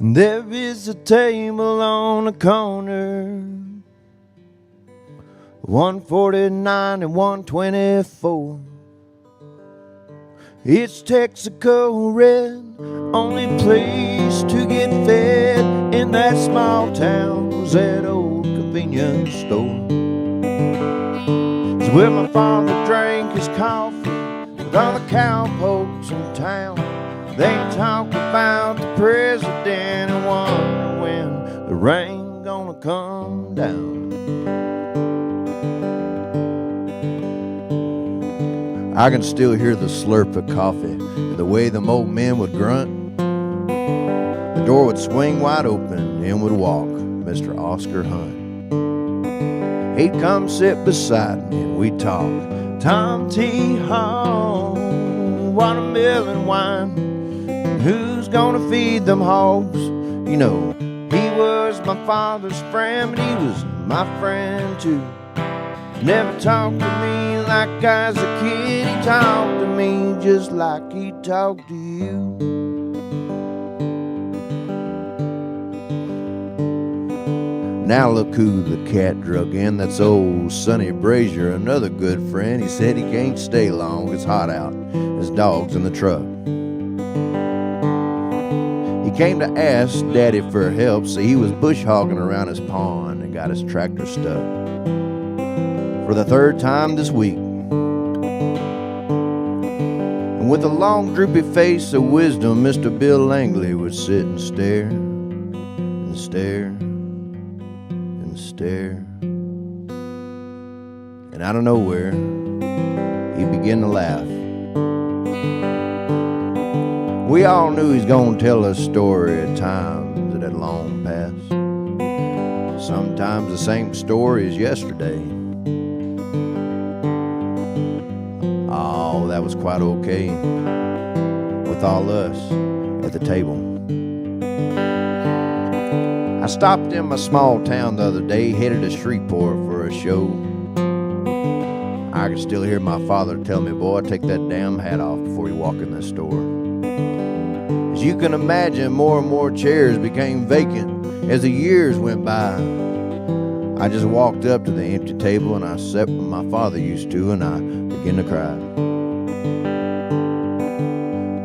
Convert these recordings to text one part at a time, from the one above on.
And there is a table on the corner, 149 and 124. It's Texaco red, only place to get fed in that small town was that old convenience store. It's where my father drank his coffee with all the cowpokes in town. They talk about the president and wonder when the rain gonna come down. I can still hear the slurp of coffee and the way them old men would grunt. The door would swing wide open, in would walk Mr. Oscar Hunt. He'd come sit beside me and we'd talk Tom T. Hall, watermelon wine, and who's gonna feed them hogs. You know, he was my father's friend, but he was my friend too. Never talked to me like I was a kid. He talked to me just like he talked to you. Now look who the cat drug in. That's old Sonny Brazier, another good friend. He said he can't stay long, it's hot out. His dog's in the truck. He came to ask Daddy for help, so he was bush hogging around his pond and got his tractor stuck for the third time this week. And with a long droopy face of wisdom, Mr. Bill Langley would sit and stare and stare and stare. And out of nowhere, he began to laugh. We all knew he's gonna tell us a story at times that had long passed. Sometimes the same story as yesterday. Oh, that was quite okay with all us at the table. I stopped in my small town the other day, headed to Shreveport for a show. I could still hear my father tell me, boy, take that damn hat off before you walk in this store. As you can imagine, more and more chairs became vacant as the years went by. I just walked up to the empty table and I sat where my father used to, and I began to cry.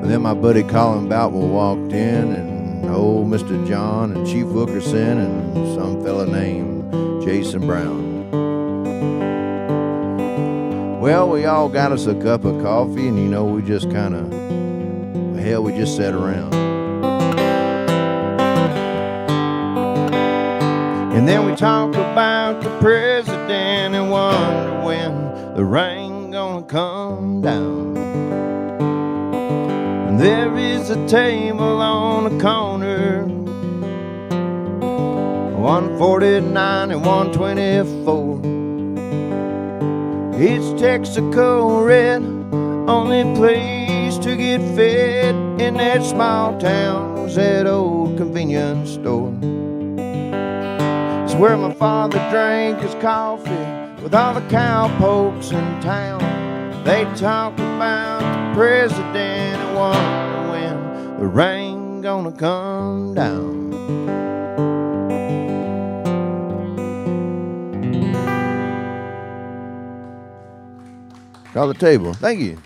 But then my buddy Colin Boutwell walked in, and old Mr. John and Chief Wilkerson and some fella named Jason Brown. Well, we all got us a cup of coffee, and you know, we just kind of, hell, we just sat around. And then we talk about the president and wonder when the rain gonna come down. And there is a table on the corner, 149 and 124. It's Texaco red, only place to get fed in that small town was that old convenience store. It's where my father drank his coffee with all the cowpokes in town. They talk about the president and wonder when the rain gonna come down. Call the table. Thank you.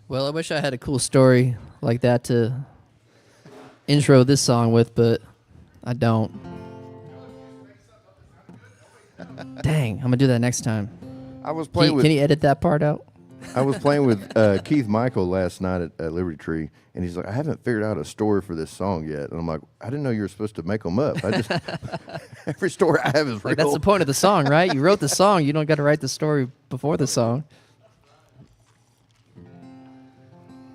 Well, I wish I had a cool story like that to intro this song with, but I don't. Dang, I'm gonna do that next time. I was playing Can you edit that part out? I was playing with Keith Michael last night at Liberty Tree, and he's like, I haven't figured out a story for this song yet. And I'm like, I didn't know you were supposed to make them up. I just every story I have is real. Like, that's the point of the song, right? You wrote the song. You don't got to write the story before the song.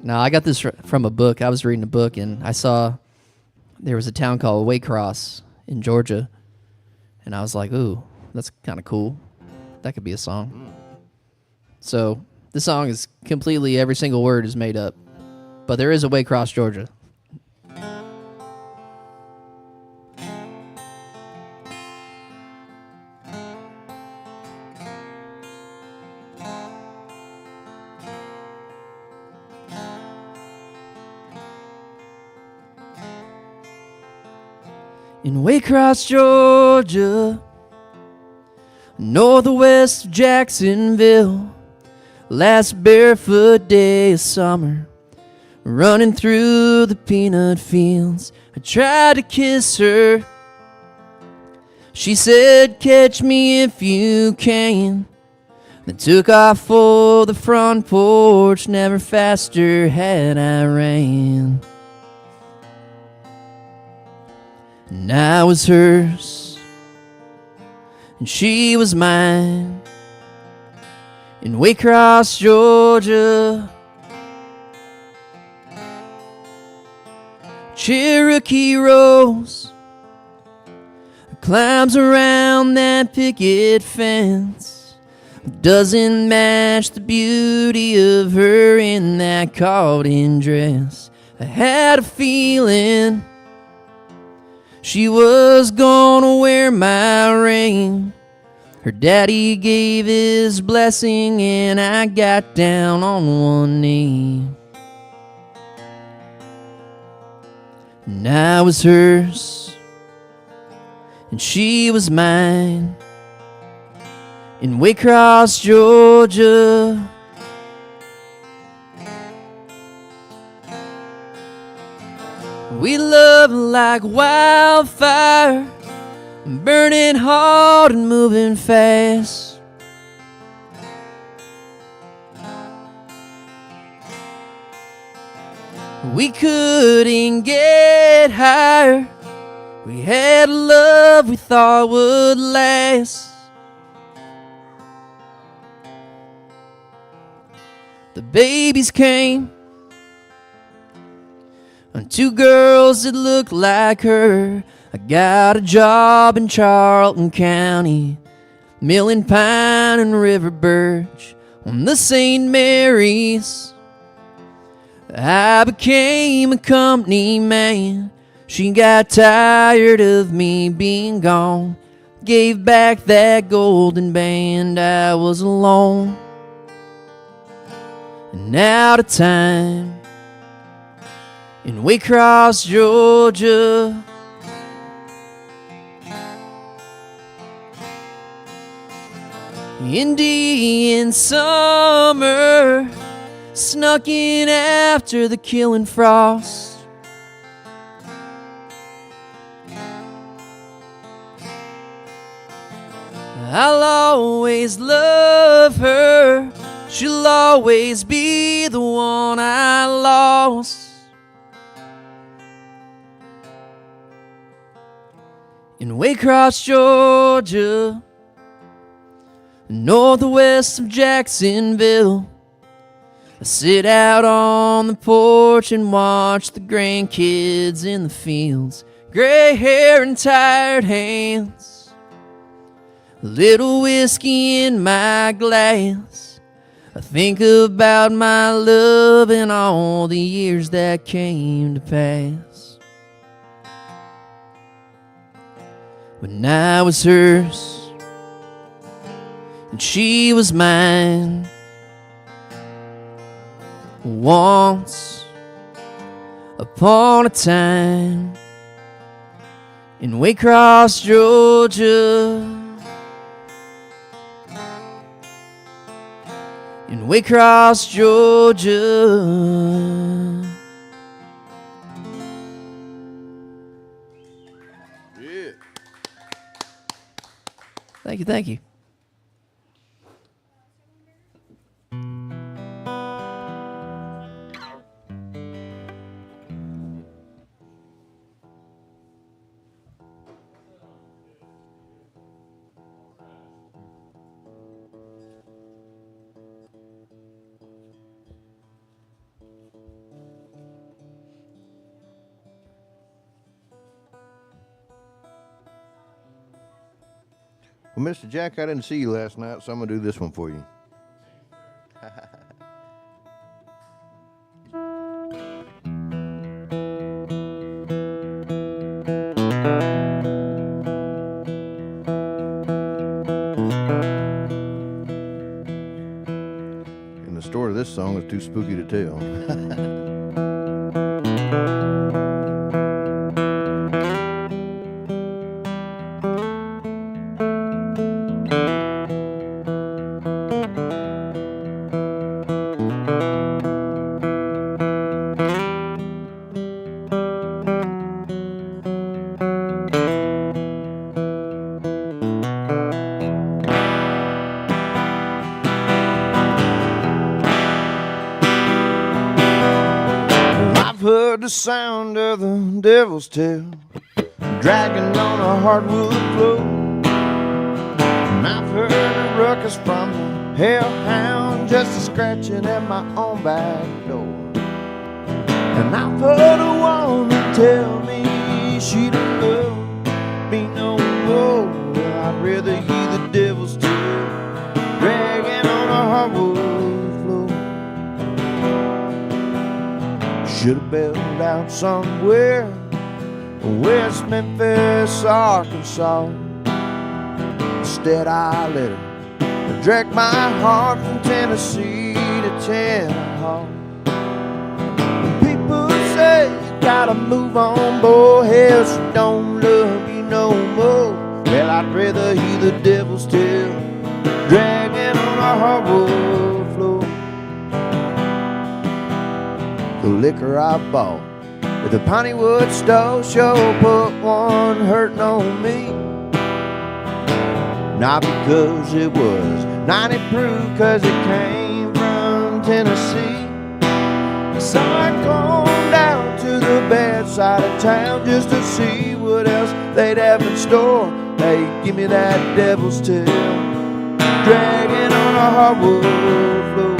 No, I got this from a book. I was reading a book, and I saw there was a town called Waycross in Georgia, and I was like, ooh, that's kind of cool. That could be a song. So this song is completely, every single word is made up, but there is a Waycross, Georgia. in Waycross, Georgia, north or west of Jacksonville. Last barefoot day of summer, running through the peanut fields. I tried to kiss her. She said, catch me if you can. Then took off for the front porch. Never faster had I ran. And I was hers, and she was mine, in Waycross, Georgia. Cherokee Rose climbs around that picket fence, doesn't match the beauty of her in that cotton dress. I had a feeling she was gonna wear my ring. Her daddy gave his blessing and I got down on one knee. And I was hers, and she was mine, in Waycross, Georgia. We love like wildfire, burning hard and moving fast. We couldn't get higher. We had a love we thought would last. The babies came, and 2 girls that looked like her. I got a job in Charlton County, milling pine and river birch on the St. Mary's. I became a company man. She got tired of me being gone, gave back that golden band. I was alone and out of time, in Waycross, Georgia. Indian summer snuck in after the killing frost. I'll always love her. She'll always be the one I lost. In Waycross, Georgia, north or west of Jacksonville, I sit out on the porch and watch the grandkids in the fields. Gray hair and tired hands, a little whiskey in my glass. I think about my love and all the years that came to pass. When I was hers, and she was mine. Once upon a time, in Waycross, Georgia, in Waycross, Georgia. Yeah. Thank you, thank you. Well, Mr. Jack, I didn't see you last night, so I'm going to do this one for you. And the story of this song is too spooky to tell. sound of the devil's tail dragging on a hardwood floor. And I've heard a ruckus from the hellhound just a scratching at my own back door. And I've heard a woman tell me she don't love me no more. Well, I'd rather hear the devil's tail dragging on a hardwood floor. Should have bailed out somewhere, West Memphis, Arkansas. Instead I let her drag my heart from Tennessee to Tennessee. People say you gotta move on, boy, hell, she don't love you no more. Well, I'd rather hear the devil's tail dragging on a hardwood floor. The liquor I bought at the Pineywood store sure put one hurting on me. Not because it was 90 proof, cause it came from Tennessee. So I gone down to the bad side of town just to see what else they'd have in store. Hey, give me that devil's tail dragging on a hardwood floor.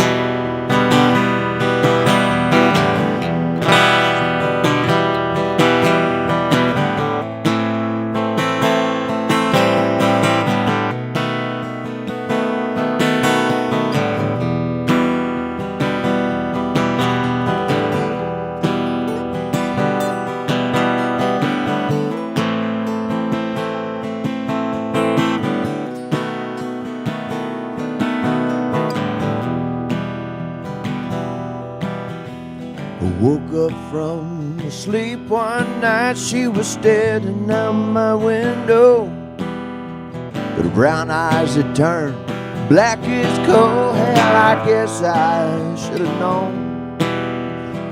Woke up from sleep one night, she was staring out my window. But her brown eyes had turned black as coal. Hell, I guess I should have known.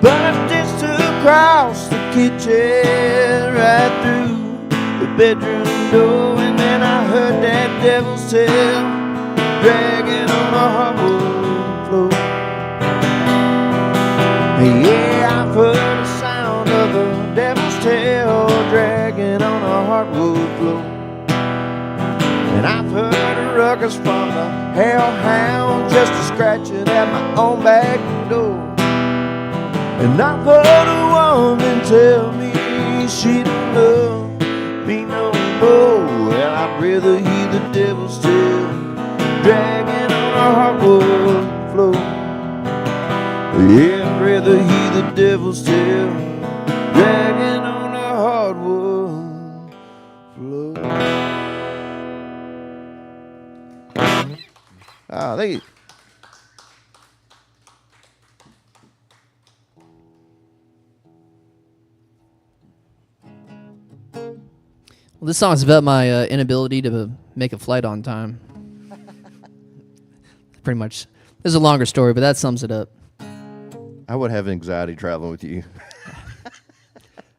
But I just across the kitchen, right through the bedroom door, and then I heard that devil's tail dragging on a hardwood floor. Yeah, I've heard the sound of the devil's tail dragging on a hardwood floor. And I've heard a ruckus from the hellhound just a scratching at my own back door. And I've heard a woman tell me she don't love me no more. Well, I'd rather hear the devil's tail dragging on a hardwood floor. Yeah, I'd rather hear the devil's tail dragging on a hardwood floor. Ah, thank you. Well, this song's about my inability to make a flight on time. Pretty much. There's a longer story, but that sums it up. I would have anxiety traveling with you.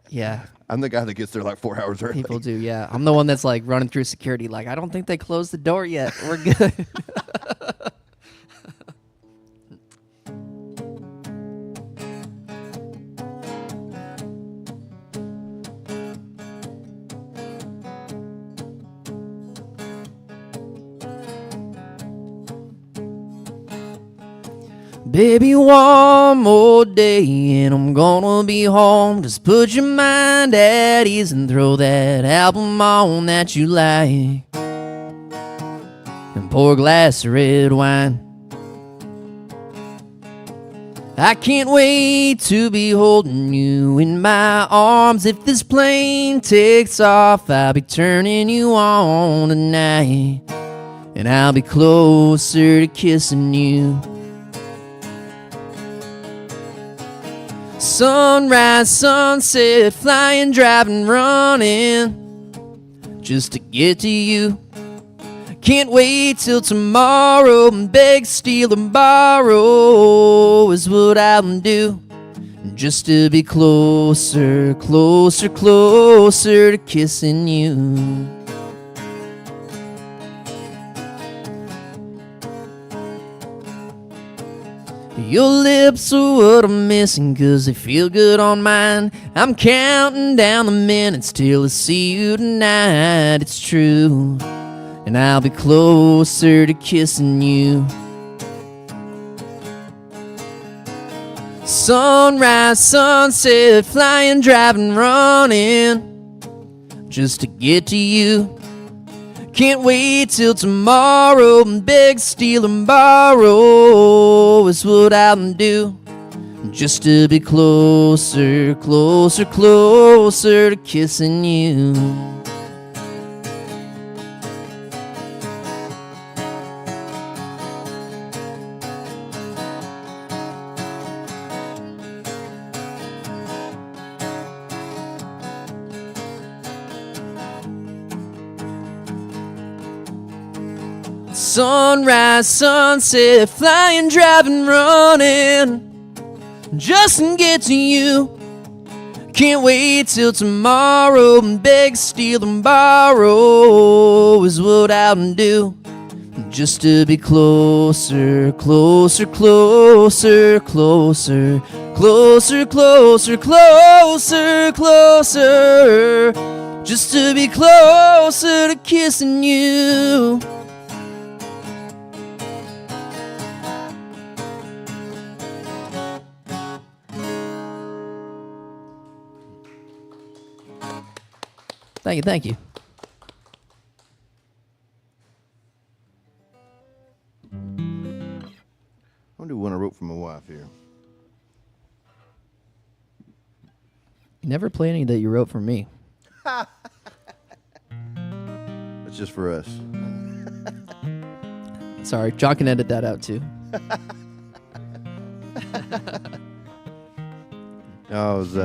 Yeah. I'm the guy that gets there like 4 hours early. People do, yeah. I'm the one that's like running through security like, I don't think they closed the door yet. We're good. Baby, one more day and I'm gonna be home. Just put your mind at ease and throw that album on that you like, and pour a glass of red wine. I can't wait to be holding you in my arms. If this plane takes off, I'll be turning you on tonight, and I'll be closer to kissing you. Sunrise, sunset, flying, driving, running, just to get to you. Can't wait till tomorrow and beg, steal, and borrow is what I'll do, just to be closer, closer, closer to kissing you. Your lips are what I'm missing, 'cause they feel good on mine. I'm counting down the minutes till I see you tonight. It's true, and I'll be closer to kissing you. Sunrise, sunset, flying, driving, running, just to get to you. Can't wait till tomorrow and beg, steal, and borrow is what I'll do, just to be closer, closer, closer to kissing you. Sunrise, sunset, flying, driving, running, just to get to you. Can't wait till tomorrow and beg, steal, and borrow is what I'll do, just to be closer, closer, closer, closer, closer, closer, closer, closer, just to be closer to kissing you. Thank you, thank you. I'm gonna do one I wrote for my wife here. You never play any that you wrote for me. That's just for us. Sorry, John can edit that out too. I was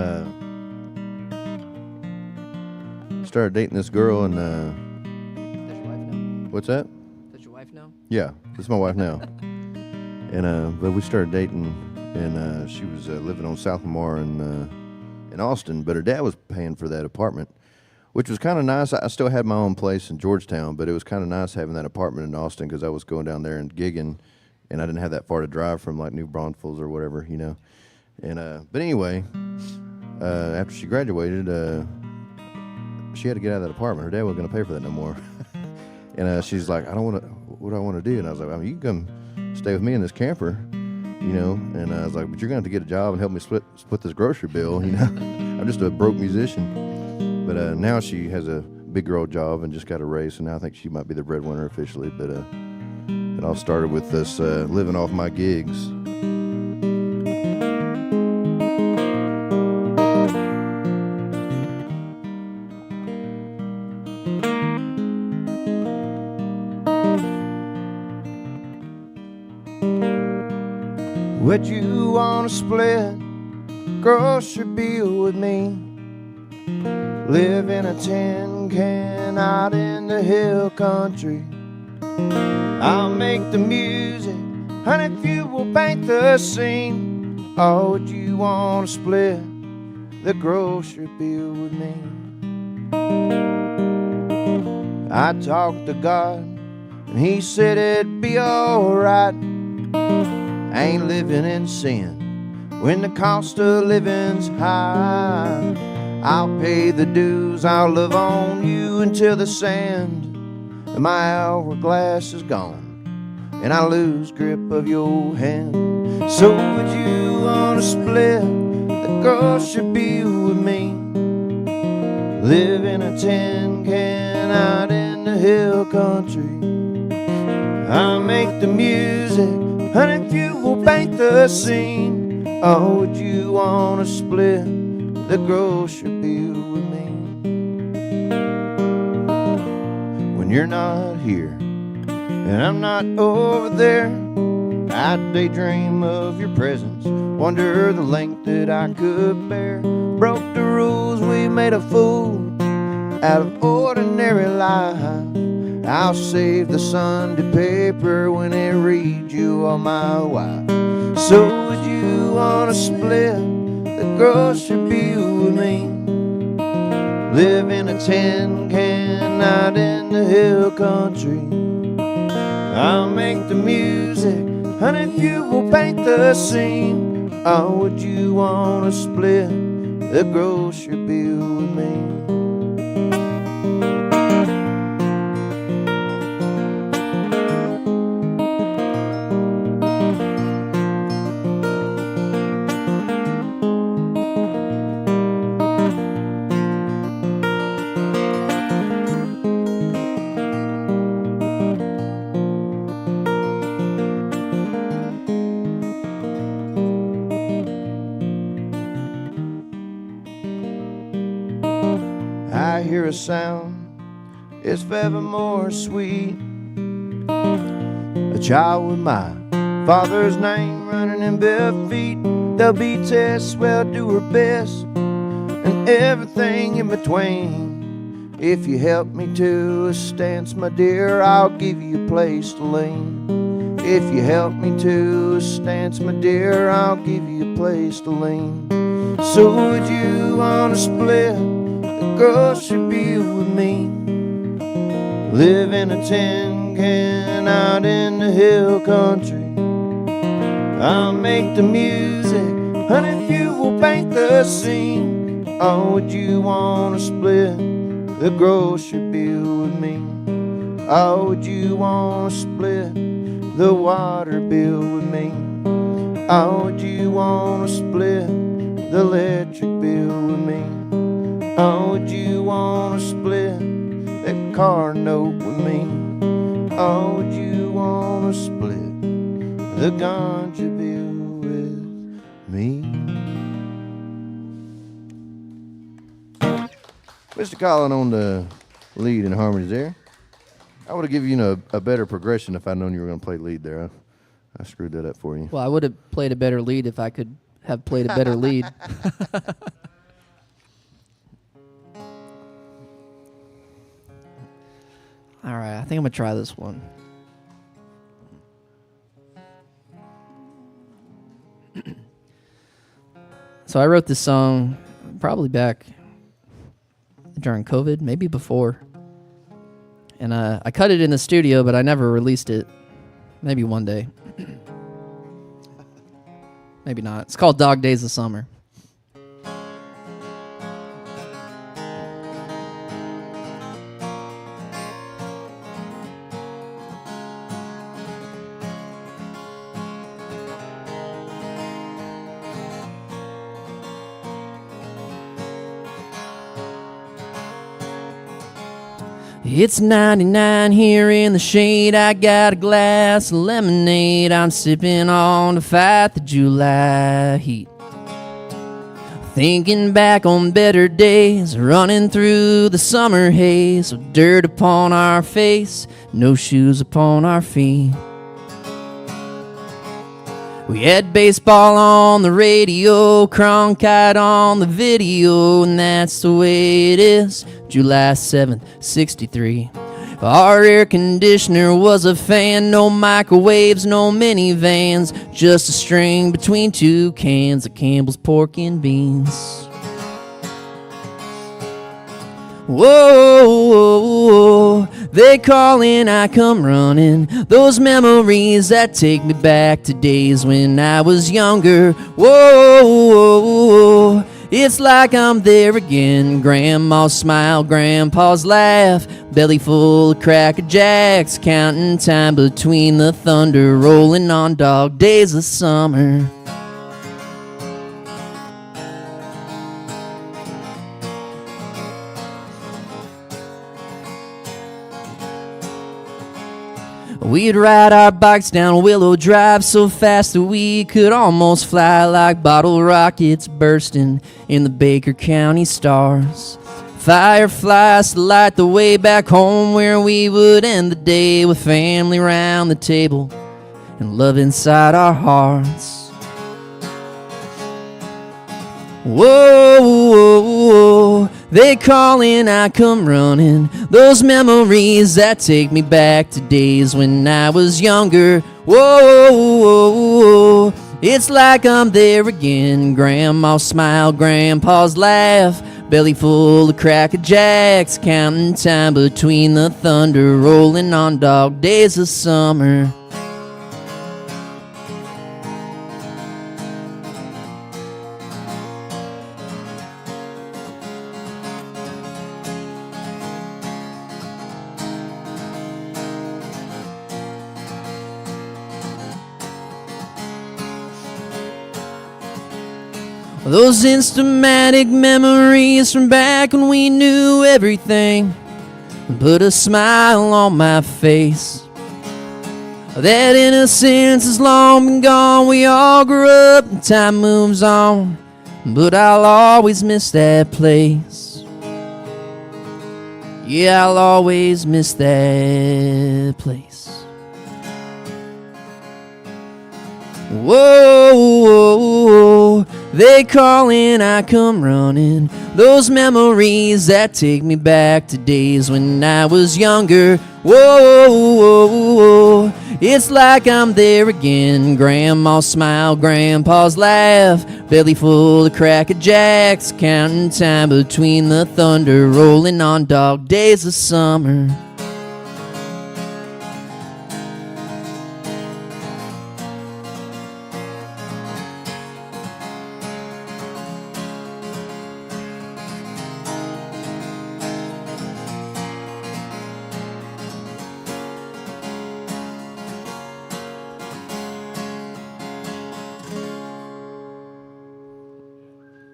started dating this girl, and Does your wife know? what's that? Does your wife know? Yeah, this is my wife now. And but we started dating, and she was living on South Lamar in Austin, but her dad was paying for that apartment, which was kind of nice. I still had my own place in Georgetown, but it was kind of nice having that apartment in Austin because I was going down there and gigging, and I didn't have that far to drive from like New Braunfels or whatever, you know. And but anyway, after she graduated, she had to get out of that apartment. Her dad wasn't going to pay for that no more. And she's like, what do I want to do? And I was like, I mean, you can come stay with me in this camper, you know. And I was like, but you're going to have to get a job and help me split this grocery bill, you know. I'm just a broke musician. But now she has a big girl job and just got a raise, and now I think she might be the breadwinner officially. But it all started with us living off my gigs. Would you want to split grocery bill with me? Live in a tin can out in the hill country. I'll make the music, honey, if you will paint the scene. Or would you want to split the grocery bill with me? I talked to God, and he said it'd be alright. I ain't living in sin when the cost of living's high. I'll pay the dues, I'll love on you until the sand of my hourglass is gone and I lose grip of your hand. So would you want to split the grocery bill with me? Live in a tin can out in the hill country. I'll make the music, honey, if you will paint the scene. Or would you want to split the grocery bill with me? When you're not here and I'm not over there, I daydream of your presence, wonder the length that I could bear. Broke the rules, we made a fool out of ordinary life. I'll save the Sunday paper when it reads you on my wife. So would you want to split the grocery bill with me? Live in a tin can out in the hill country. I'll make the music, Honey, if you will paint the scene, oh, would you wanna split the grocery bill with me? I hear a sound, it's forevermore sweet. A child with my father's name running in bare feet. There'll be tests where I'll do her best, and everything in between. If you help me to a stance, my dear, I'll give you a place to lean. If you help me to a stance, my dear, I'll give you a place to lean. So would you wanna split the grocery bill with me? Live in a tin can out in the hill country. I'll make the music, honey, if you will paint the scene. Oh, would you wanna split the grocery bill with me? Oh, would you wanna split the water bill with me? Oh, would you wanna split the electric bill with me? Oh, would you wanna split that car note with me? Oh, would you wanna split the ganja bill with me? Mr. Colin on the lead and harmonies there. I would have given you a better progression if I'd known you were going to play lead there. I screwed that up for you. Well, I would have played a better lead if I could have played a better lead. All right, I think I'm going to try this one. So I wrote this song probably back during COVID, maybe before. And I cut it in the studio, but I never released it. Maybe one day. Maybe not. It's called Dog Days of Summer. It's 99 here in the shade. I got a glass of lemonade I'm sipping on to fight the July heat. Thinking back on better days, running through the summer haze, with dirt upon our face, no shoes upon our feet. We had baseball on the radio, Cronkite on the video, and that's the way it is, July 7th, 63. Our air conditioner was a fan, no microwaves, no minivans, just a string between two cans of Campbell's pork and beans. Whoa, they call in, I come running. Those memories that take me back to days when I was younger. Whoa, it's like I'm there again. Grandma's smile, grandpa's laugh, belly full of Cracker Jacks, counting time between the thunder, rolling on dog days of summer. We'd ride our bikes down Willow Drive so fast that we could almost fly, like bottle rockets bursting in the Baker County stars. Fireflies to light the way back home, where we would end the day with family round the table and love inside our hearts. Whoa, they call in, I come running. Those memories that take me back to days when I was younger. Whoa, it's like I'm there again. Grandma's smile, grandpa's laugh, belly full of Cracker Jacks, counting time between the thunder, rolling on dog days of summer. Those instamatic memories from back when we knew everything put a smile on my face. That innocence is long been gone. We all grew up and time moves on, but I'll always miss that place. Yeah, I'll always miss that place. Whoa, they calling, I come running. Those memories that take me back to days when I was younger. Whoa, it's like I'm there again. Grandma's smile, grandpa's laugh, belly full of Cracker Jacks, counting time between the thunder, rolling on dog days of summer.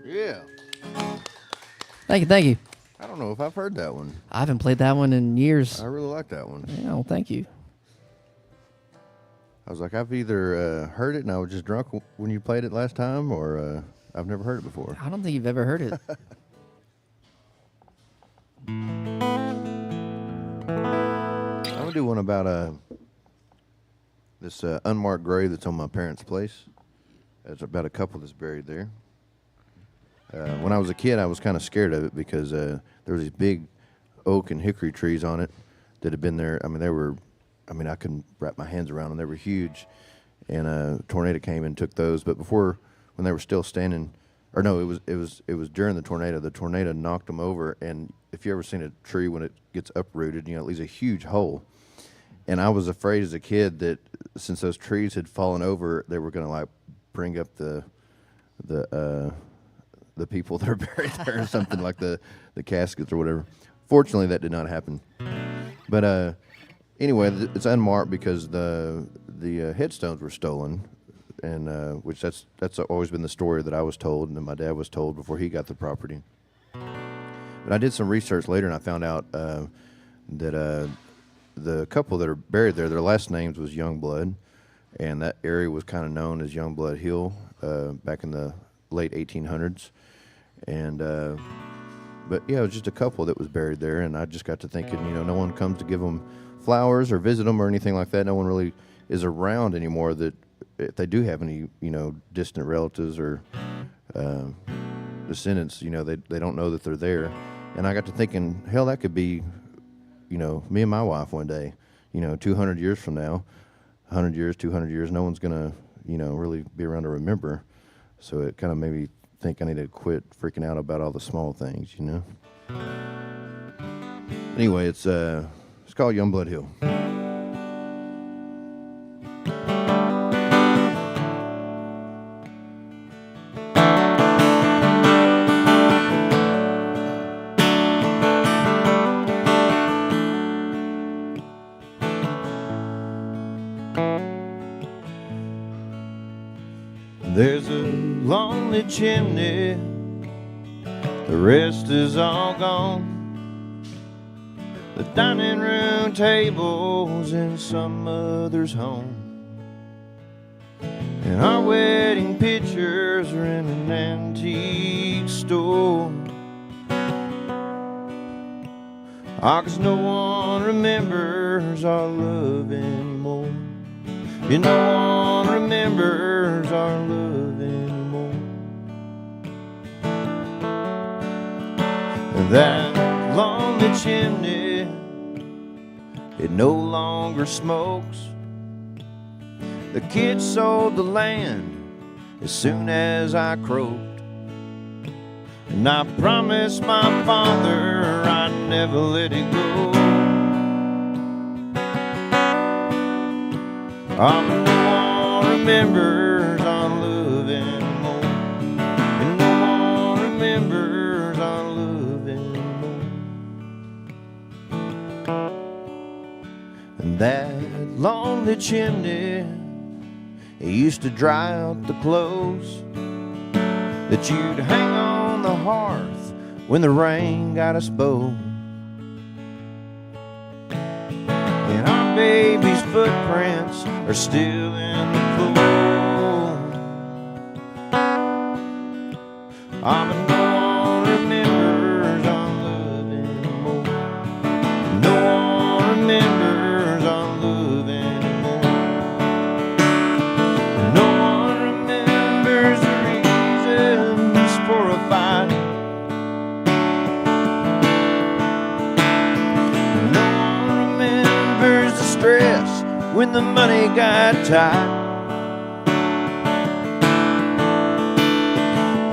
Yeah. Thank you. I don't know if I've heard that one. I haven't played that one in years. I really like that one. Yeah, well, thank you. I was like, I've either heard it and I was just drunk when you played it last time, or I've never heard it before. I don't think you've ever heard it. I'm gonna do one about this unmarked grave that's on my parents' place. It's about a couple that's buried there. When I was a kid, I was kind of scared of it because there were these big oak and hickory trees on it that had been there. I mean, I couldn't wrap my hands around them. They were huge, and a tornado came and took those. But before, when they were still standing, or no, it was during the tornado. The tornado knocked them over, and if you ever seen a tree when it gets uprooted, you know, it leaves a huge hole. And I was afraid as a kid that since those trees had fallen over, they were going to like bring up the people that are buried there or something, like the caskets or whatever. Fortunately, that did not happen. But anyway, it's unmarked because the headstones were stolen, and which that's always been the story that I was told and that my dad was told before he got the property. But I did some research later, and I found out that the couple that are buried there, their last names was Youngblood, and that area was kind of known as Youngblood Hill back in the late 1800s. And but yeah, it was just a couple that was buried there, and I just got to thinking, you know, no one comes to give them flowers or visit them or anything like that. No one really is around anymore that if they do have any, you know, distant relatives or descendants, you know, they don't know that they're there. And I got to thinking, hell, that could be, you know, me and my wife one day, you know, 200 years from now, 100 years, 200 years, no one's going to, you know, really be around to remember. So it kind of made me think I need to quit freaking out about all the small things, you know. Anyway, it's called Youngblood Hill. There's a lonely chimney, the rest is all gone. The dining room table's in some other's home, and our wedding pictures are in an antique store. 'Cause no one remembers our love anymore. Yeah, no one remembers our love anymore. That lonely chimney, it no longer smokes. The kids sold the land as soon as I croaked, and I promised my father I'd never let it go. No one remembers our love anymore, and no one remembers our love anymore. And that lonely chimney, it used to dry out the clothes. that you'd hang on the hearth when the rain got us both. And our baby's footprints are still in the pool. But no one remembers our love anymore. No one remembers our love anymore. No one remembers the reasons for a fight. No one remembers the stress when the money got tight.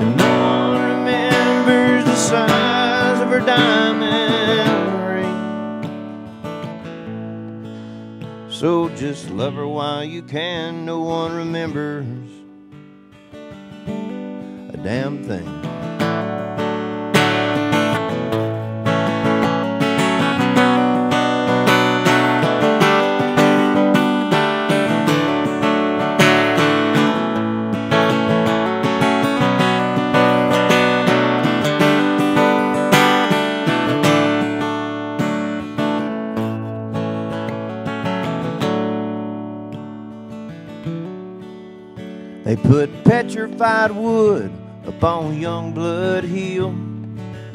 And no one remembers the size of her diamond ring. So just love her while you can. No one remembers a damn thing. They put petrified wood upon Youngblood Hill,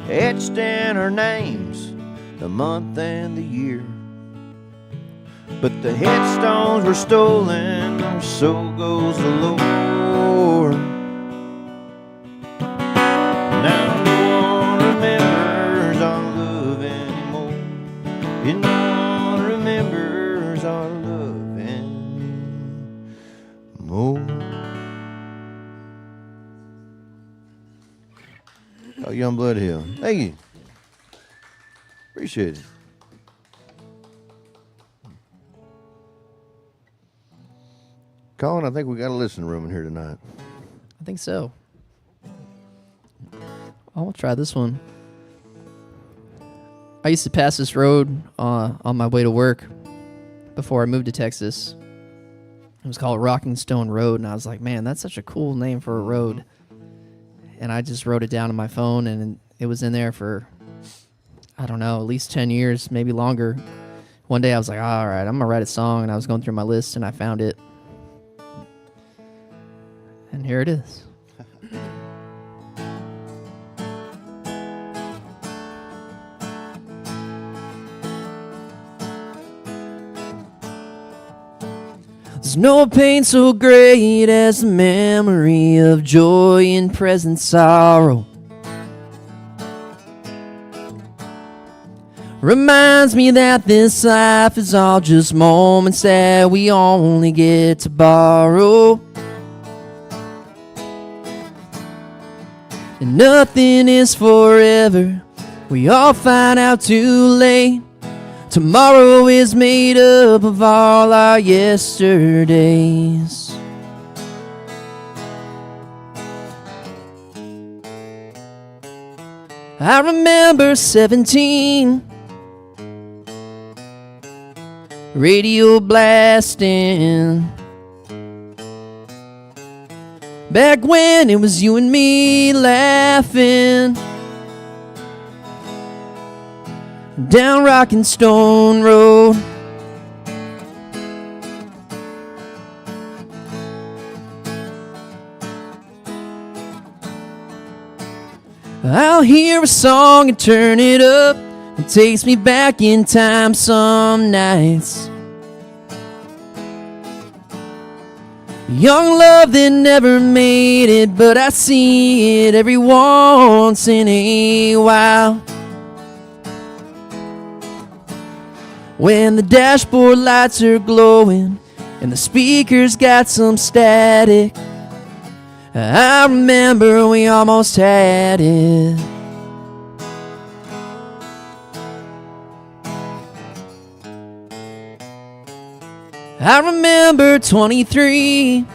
etched in our names, the month and the year. But the headstones were stolen, or so goes the Lord. Now no one remembers our love anymore. And no one remembers our love anymore. Oh, Youngblood Hill. Thank you. Appreciate it. Colin, I think we got a listening room in here tonight. I think so. I'll try this one. I used to pass this road on my way to work before I moved to Texas. It was called Rocking Stone Road, and I was like, man, that's such a cool name for a road. And I just wrote it down on my phone, and it was in there for, I don't know, at least 10 years, maybe longer. One day I was like, all right, I'm going to write a song, and I was going through my list, and I found it. And here it is. There's no pain so great as the memory of joy in present sorrow. Reminds me that this life is all just moments that we only get to borrow. And nothing is forever, we all find out too late. Tomorrow is made up of all our yesterdays. I remember 17, radio blasting. Back when it was you and me laughing down Rocking Stone Road. I'll hear a song and turn it up. It takes me back in time some nights. Young love that never made it, but I see it every once in a while. When the dashboard lights are glowing and the speakers got some static, I remember we almost had it. I remember 23,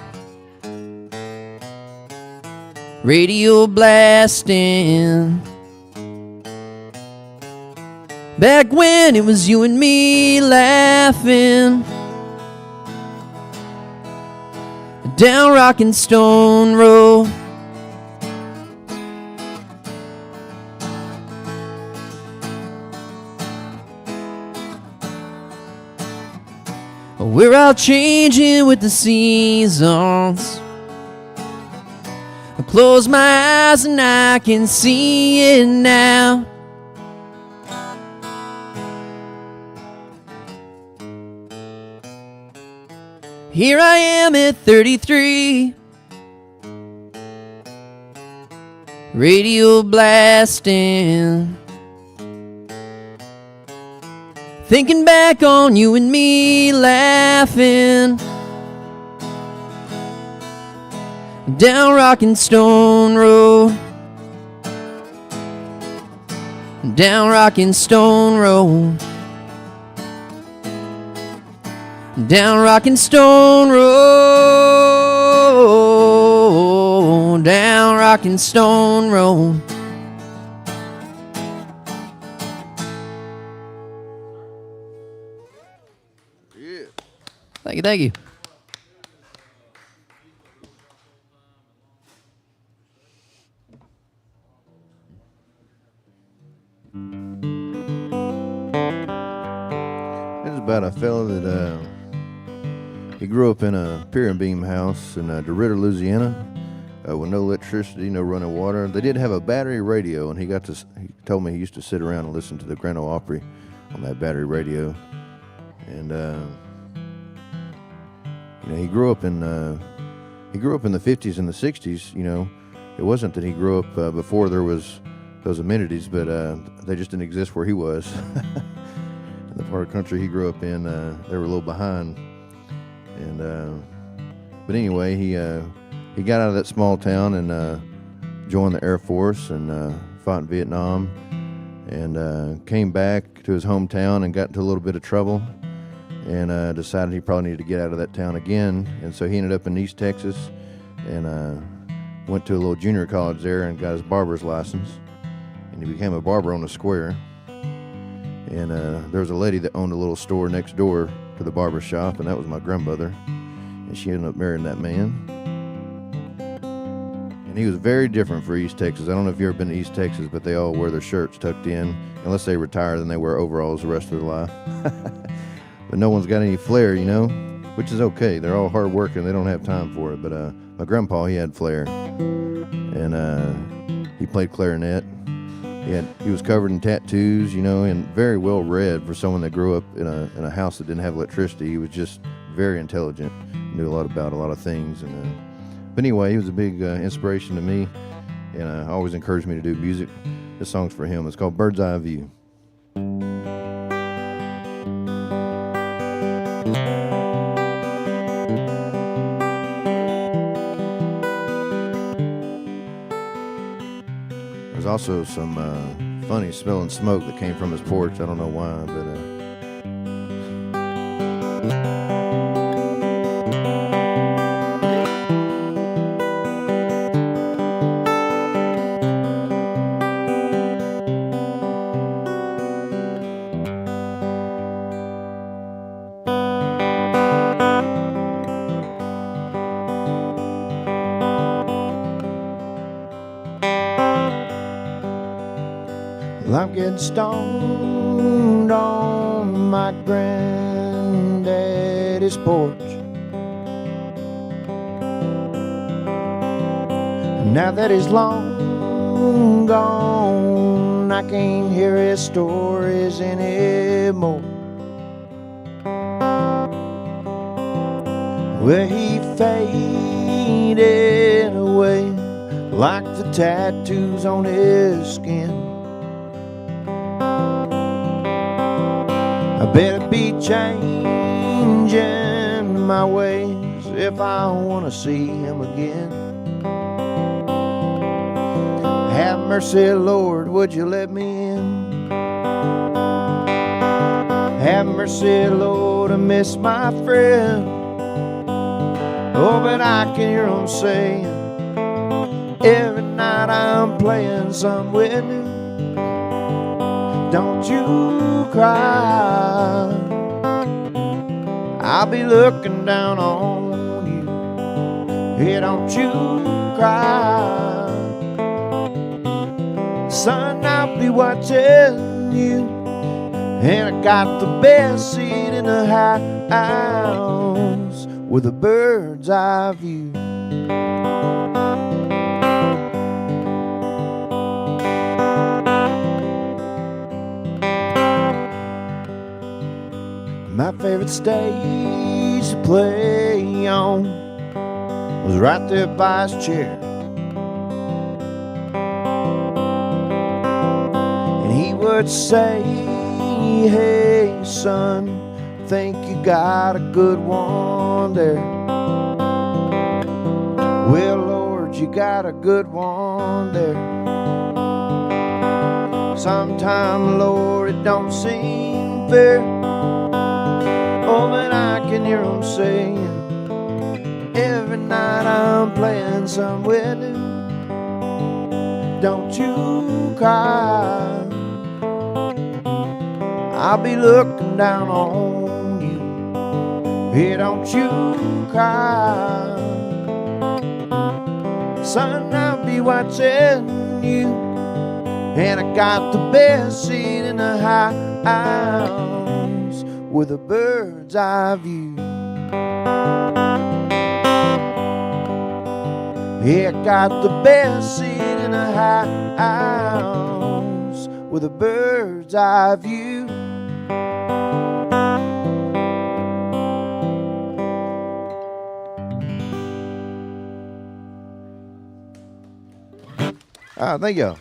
radio blasting. Back when it was you and me laughing down Rocking Stone Road. We're all changing with the seasons. I close my eyes and I can see it now. Here I am at 33, radio blasting, thinking back on you and me laughing, down Rockin' Stone Road, down Rockin' Stone Road, down Rockin' Stone Road, down Rockin' Stone Road. Yeah. Thank you, thank you. This is about a fella that he grew up in a pier and beam house in DeRidder, Louisiana, with no electricity, no running water. They did have a battery radio, and he told me he used to sit around and listen to the Grand Ole Opry on that battery radio. And he grew up in the 50s and the 60s. You know, it wasn't that he grew up before there was those amenities, but they just didn't exist where he was. In the part of the country he grew up in, they were a little behind. And but anyway, he got out of that small town and joined the Air Force and fought in Vietnam, and came back to his hometown and got into a little bit of trouble, and decided he probably needed to get out of that town again. And so he ended up in East Texas and went to a little junior college there and got his barber's license, and he became a barber on the square. And there was a lady that owned a little store next door to the barber shop, and that was my grandmother, and she ended up marrying that man. And he was very different for East Texas. I don't know if you've ever been to East Texas, but they all wear their shirts tucked in. Unless they retire, then they wear overalls the rest of their life. But no one's got any flair, you know, which is okay. They're all hard working. They don't have time for it. But my grandpa, he had flair, and he played clarinet. He was covered in tattoos, you know, and very well read for someone that grew up in a house that didn't have electricity. He was just very intelligent, knew a lot about a lot of things. And but anyway, he was a big inspiration to me, and always encouraged me to do music. This song's for him. It's called Bird's Eye View. There's also some funny smelling smoke that came from his porch. I don't know why, but I'm getting stoned on my granddaddy's porch. And now that he's long gone, I can't hear his stories anymore. Well, he faded away like the tattoos on his skin. I better be changing my ways if I want to see him again. Have mercy, Lord, would you let me in? Have mercy, Lord, I miss my friend. Oh, but I can hear him saying every night I'm playing somewhere new. Don't you cry, I'll be looking down on you. Hey, don't you cry, son, I'll be watching you. And I got the best seat in a house with a bird's eye view. My favorite stage to play on was right there by his chair. And he would say, hey son, think you got a good one there? Well Lord, you got a good one there. Sometime Lord, it don't seem fair. Oh, but I can hear them saying every night I'm playing somewhere new. Don't you cry, I'll be looking down on you. Hey, don't you cry, son, I'll be watching you. And I got the best seat in the house with a bird's eye view. Yeah, I got the best seat in the house with a bird's eye view. Thank you.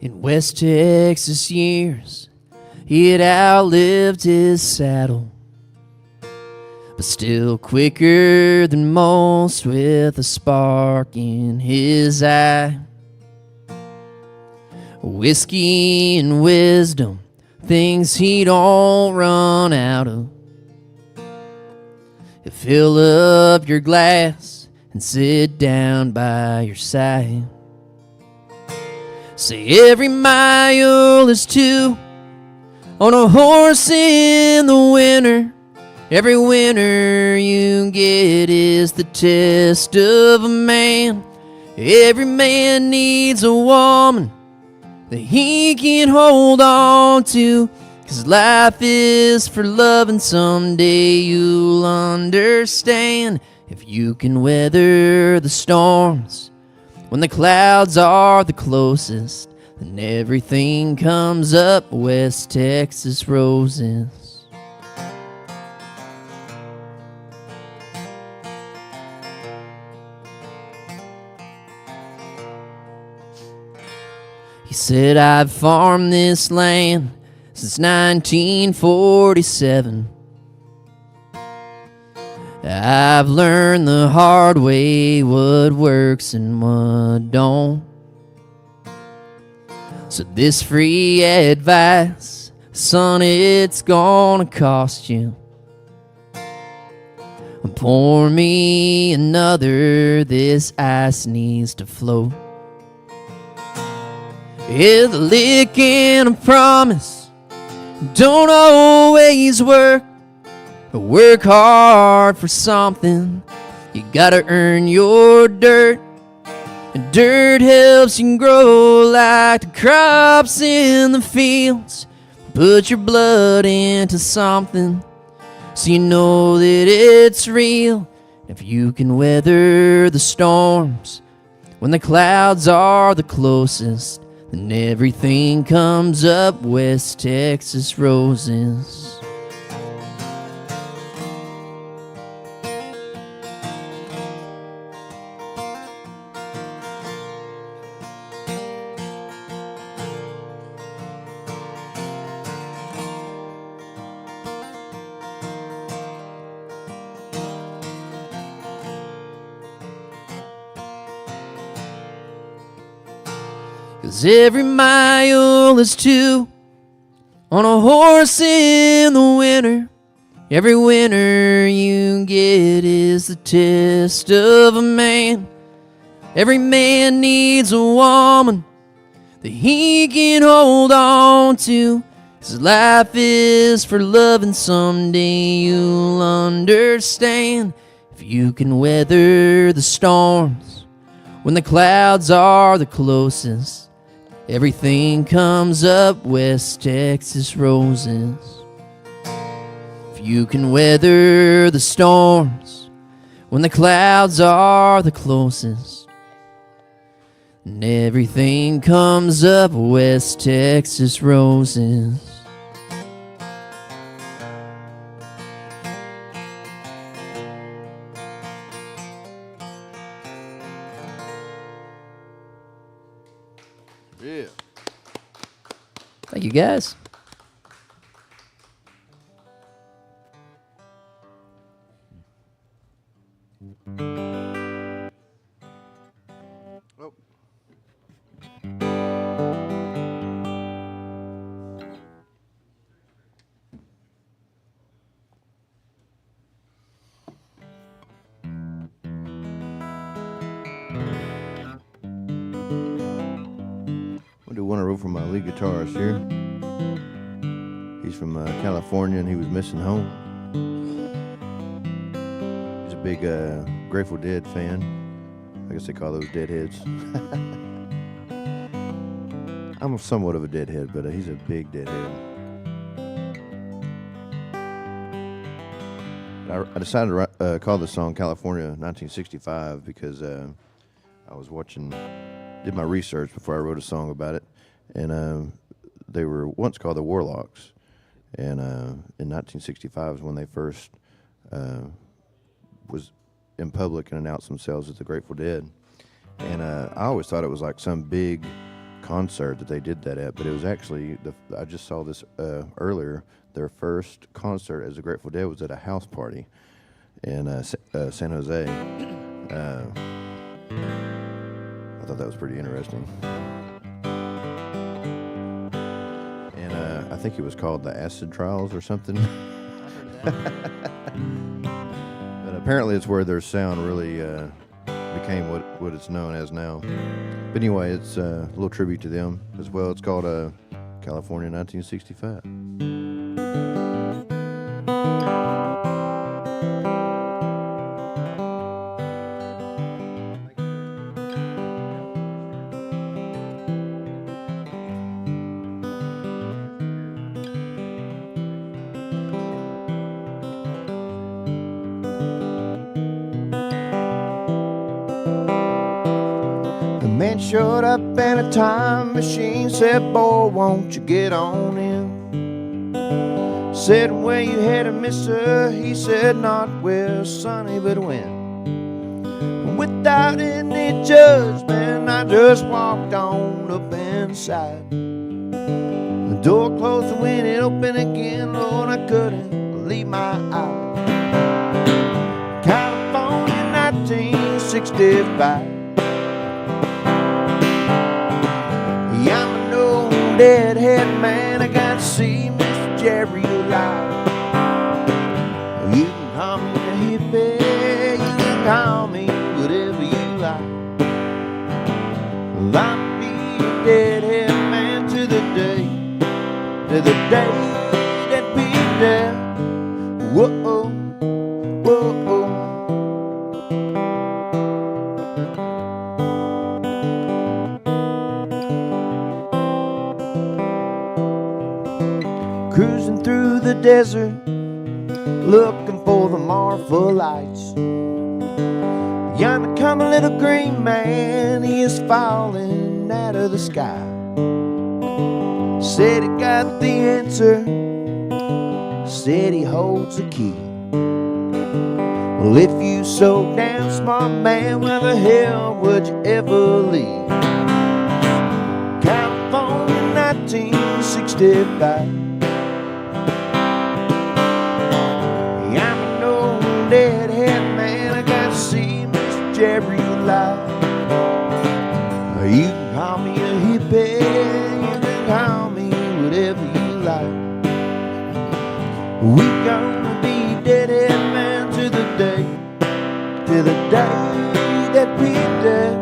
In West Texas years, he had outlived his saddle, but still quicker than most with a spark in his eye. Whiskey and wisdom, things he don't run out of. You fill up your glass and sit down by your side. Say every mile is two on a horse in the winter. Every winter you get is the test of a man. Every man needs a woman that he can hold on to, 'cause life is for love, and someday you'll understand. If you can weather the storms when the clouds are the closest, then everything comes up West Texas roses. He said, I've farmed this land since 1947. I've learned the hard way what works and what don't. So this free advice, son, it's gonna cost you. Pour me another, this ice needs to float. Yeah, the lick and a promise don't always work. But work hard for something, you gotta earn your dirt. And dirt helps you grow like the crops in the fields. Put your blood into something so you know that it's real. If you can weather the storms when the clouds are the closest, then everything comes up West Texas roses. 'Cause every mile is two on a horse in the winter. Every winter you get is the test of a man. Every man needs a woman that he can hold on to. His life is for love, and someday you'll understand. If you can weather the storms when the clouds are the closest, everything comes up West Texas roses. If you can weather the storms when the clouds are the closest, and everything comes up West Texas roses. Yeah. Thank you, guys. Oh. We'll do one I wrote for my lead guitarist here. He's from California, and he was missing home. He's a big Grateful Dead fan. I guess they call those deadheads. I'm somewhat of a deadhead, but he's a big deadhead. I decided to call this song California 1965 because I was did my research before I wrote a song about it, and they were once called the Warlocks, and in 1965 is when they first was in public and announced themselves as the Grateful Dead. And I always thought it was like some big concert that they did that at, but it was actually, I just saw this earlier, their first concert as the Grateful Dead was at a house party in San Jose. I thought that was pretty interesting. And I think it was called the Acid Trials or something. But apparently it's where their sound really became what it's known as now. But anyway, it's a little tribute to them as well. It's called California 1965. Man showed up in a time machine, said, boy, won't you get on in? Said, where you headed, mister? He said, not where, sonny, but when. Without any judgment, I just walked on up inside. The door closed and when it opened again, Lord, I couldn't believe my eyes. California 1965. I'm an old deadhead man, I got to see Miss Jerry alive. You can call me a hippie, you can call me whatever you like. Well, I'll be a deadhead man to the day that we die. Whoa, whoa. Cruising through the desert, looking for the marfa lights. Yonder come a little green man, he is falling out of the sky. Said he got the answer, said he holds the key. Well, if you so damn smart, man, where the hell would you ever leave? California 1965. Deadhead man, I got to see Miss Jerry alive. You can call me a hippie, you can call me whatever you like. We gonna be day that we did.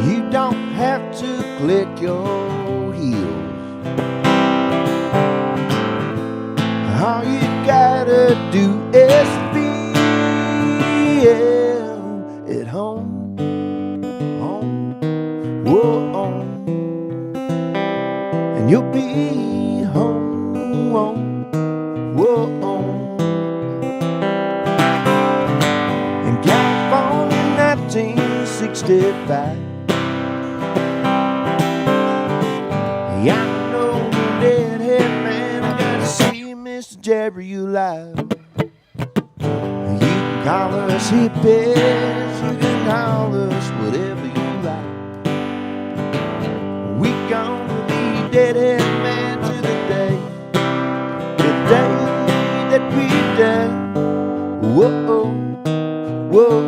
You don't have to click your heels. All you gotta do is feel at home, home, whoa, home. And you'll be home, home, whoa, home. In California, 1965. Yeah, I know the deadhead man. I gotta see Mr. Jerry you live. You can call us hippies, you can call us whatever you like. We gonna be deadhead man to the day that we die. Whoa, whoa.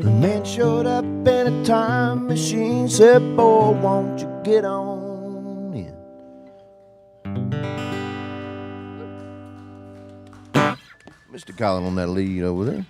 The man showed up in a time machine, said, boy, won't you get on in? Mr. Colin on that lead over there.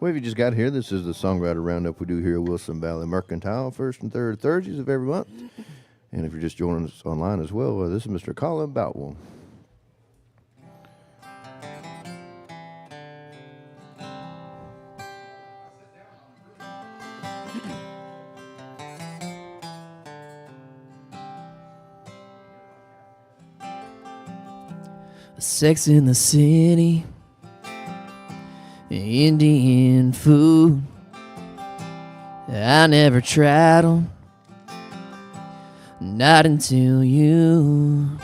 Well, if you just got here, this is the Songwriter Roundup we do here at Wilson Valley Mercantile, first and third Thursdays of every month. And if you're just joining us online as well, this is Mr. Colin Boutwell. Sex in the City, Indian food. I never tried 'em, not until you.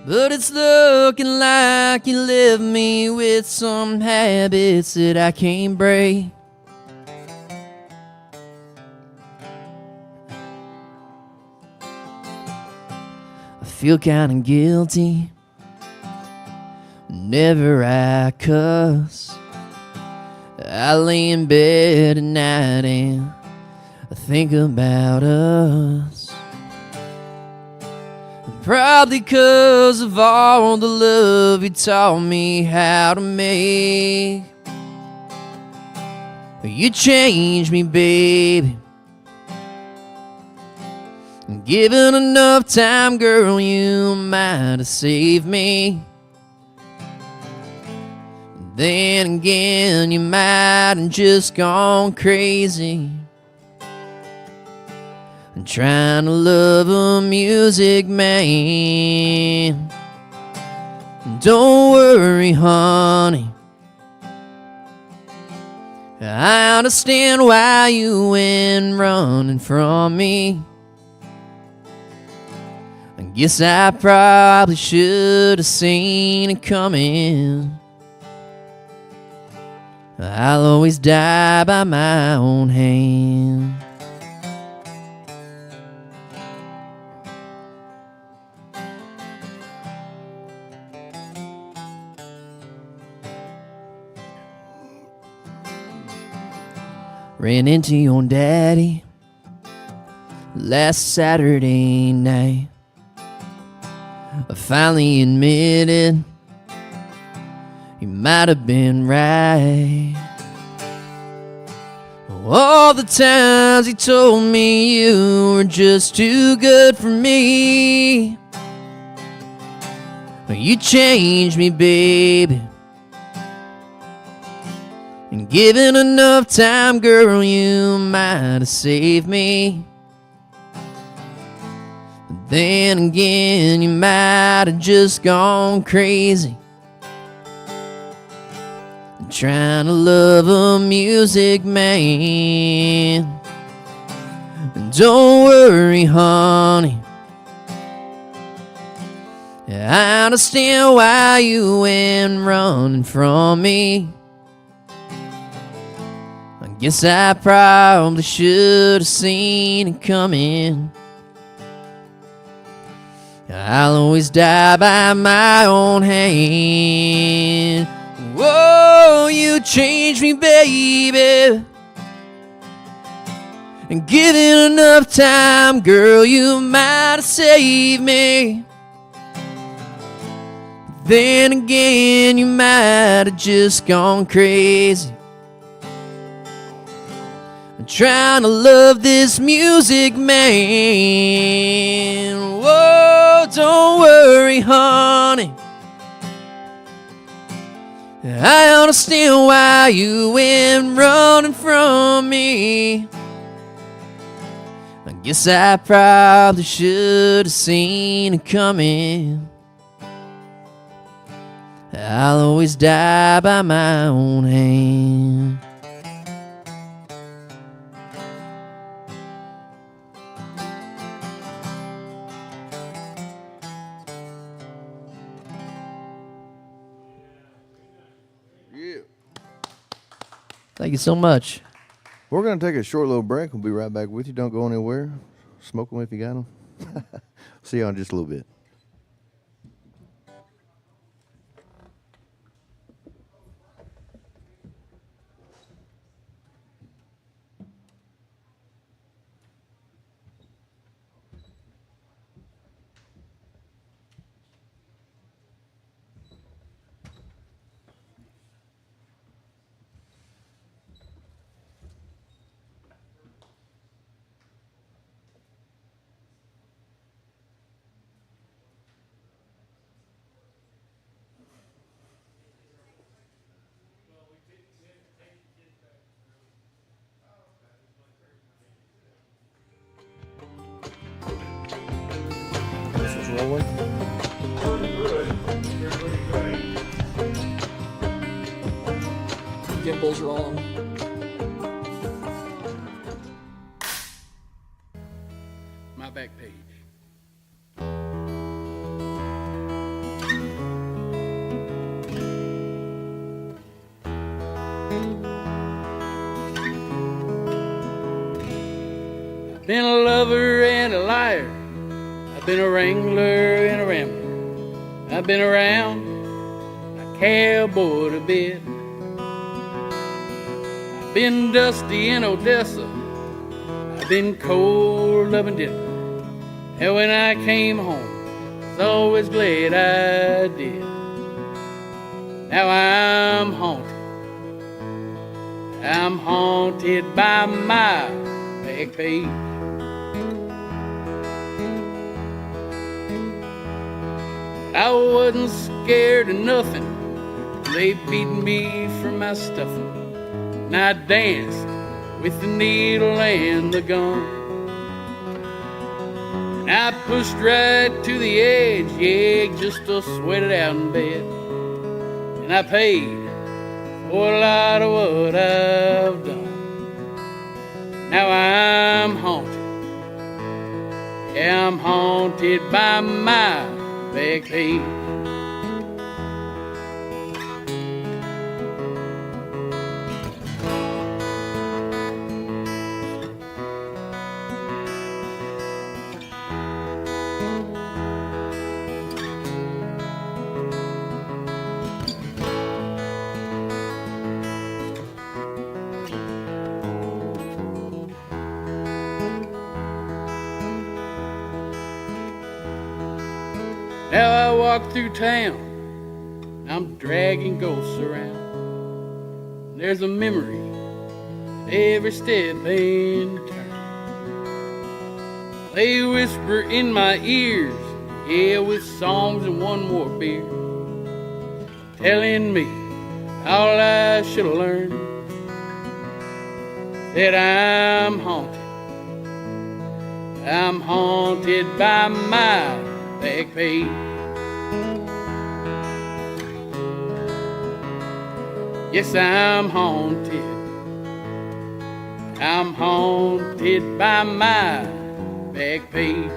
But it's looking like you left me with some habits that I can't break. I feel kinda guilty whenever I cuss. I lay in bed at night and I think about us. Probably 'cause of all the love you taught me how to make. You changed me, baby. Given enough time, girl, you might have saved me. Then again, you might have just gone crazy and trying to love a music man. Don't worry, honey, I understand why you went running from me. I guess I probably should have seen it coming. I'll always die by my own hand. Ran into your daddy last Saturday night. I finally admitted you might have been right. All the times he told me you were just too good for me. You changed me, baby. And given enough time, girl, you might have saved me. Then again, you might have just gone crazy trying to love a music man. Don't worry, honey, I understand why you went running from me. I guess I probably should have seen it coming. I'll always die by my own hand. Whoa, you changed me, baby. And given enough time, girl, you might have saved me. Then again, you might have just gone crazy trying to love this music man. Whoa, don't worry, honey, I understand why you went running from me. I guess I probably should have seen it coming. I'll always die by my own hand. Thank you so much. We're going to take a short little break. We'll be right back with you. Don't go anywhere. Smoke them if you got them. See you in just a little bit. Rolling. Gimbals rolling. My back page. I've been a lover and a liar. I've been a wrangler and a rambler. I've been around a cowboy a bit. I've been dusty in Odessa. I've been cold up in Denver. And when I came home, I was always glad I did. Now I'm haunted. I'm haunted by my back page. I wasn't scared of nothing. They beat me for my stuffing. And I danced with the needle and the gun. And I pushed right to the edge, yeah, just to sweat it out in bed. And I paid for a lot of what I've done. Now I'm haunted. Yeah, I'm haunted by my back page. Now I walk through town, I'm dragging ghosts around. There's a memory every step in the turn. They whisper in my ears, yeah, with songs and one more beer, telling me all I should have learned, that I'm haunted. I'm haunted by my back page. Yes, I'm haunted. I'm haunted by my back page.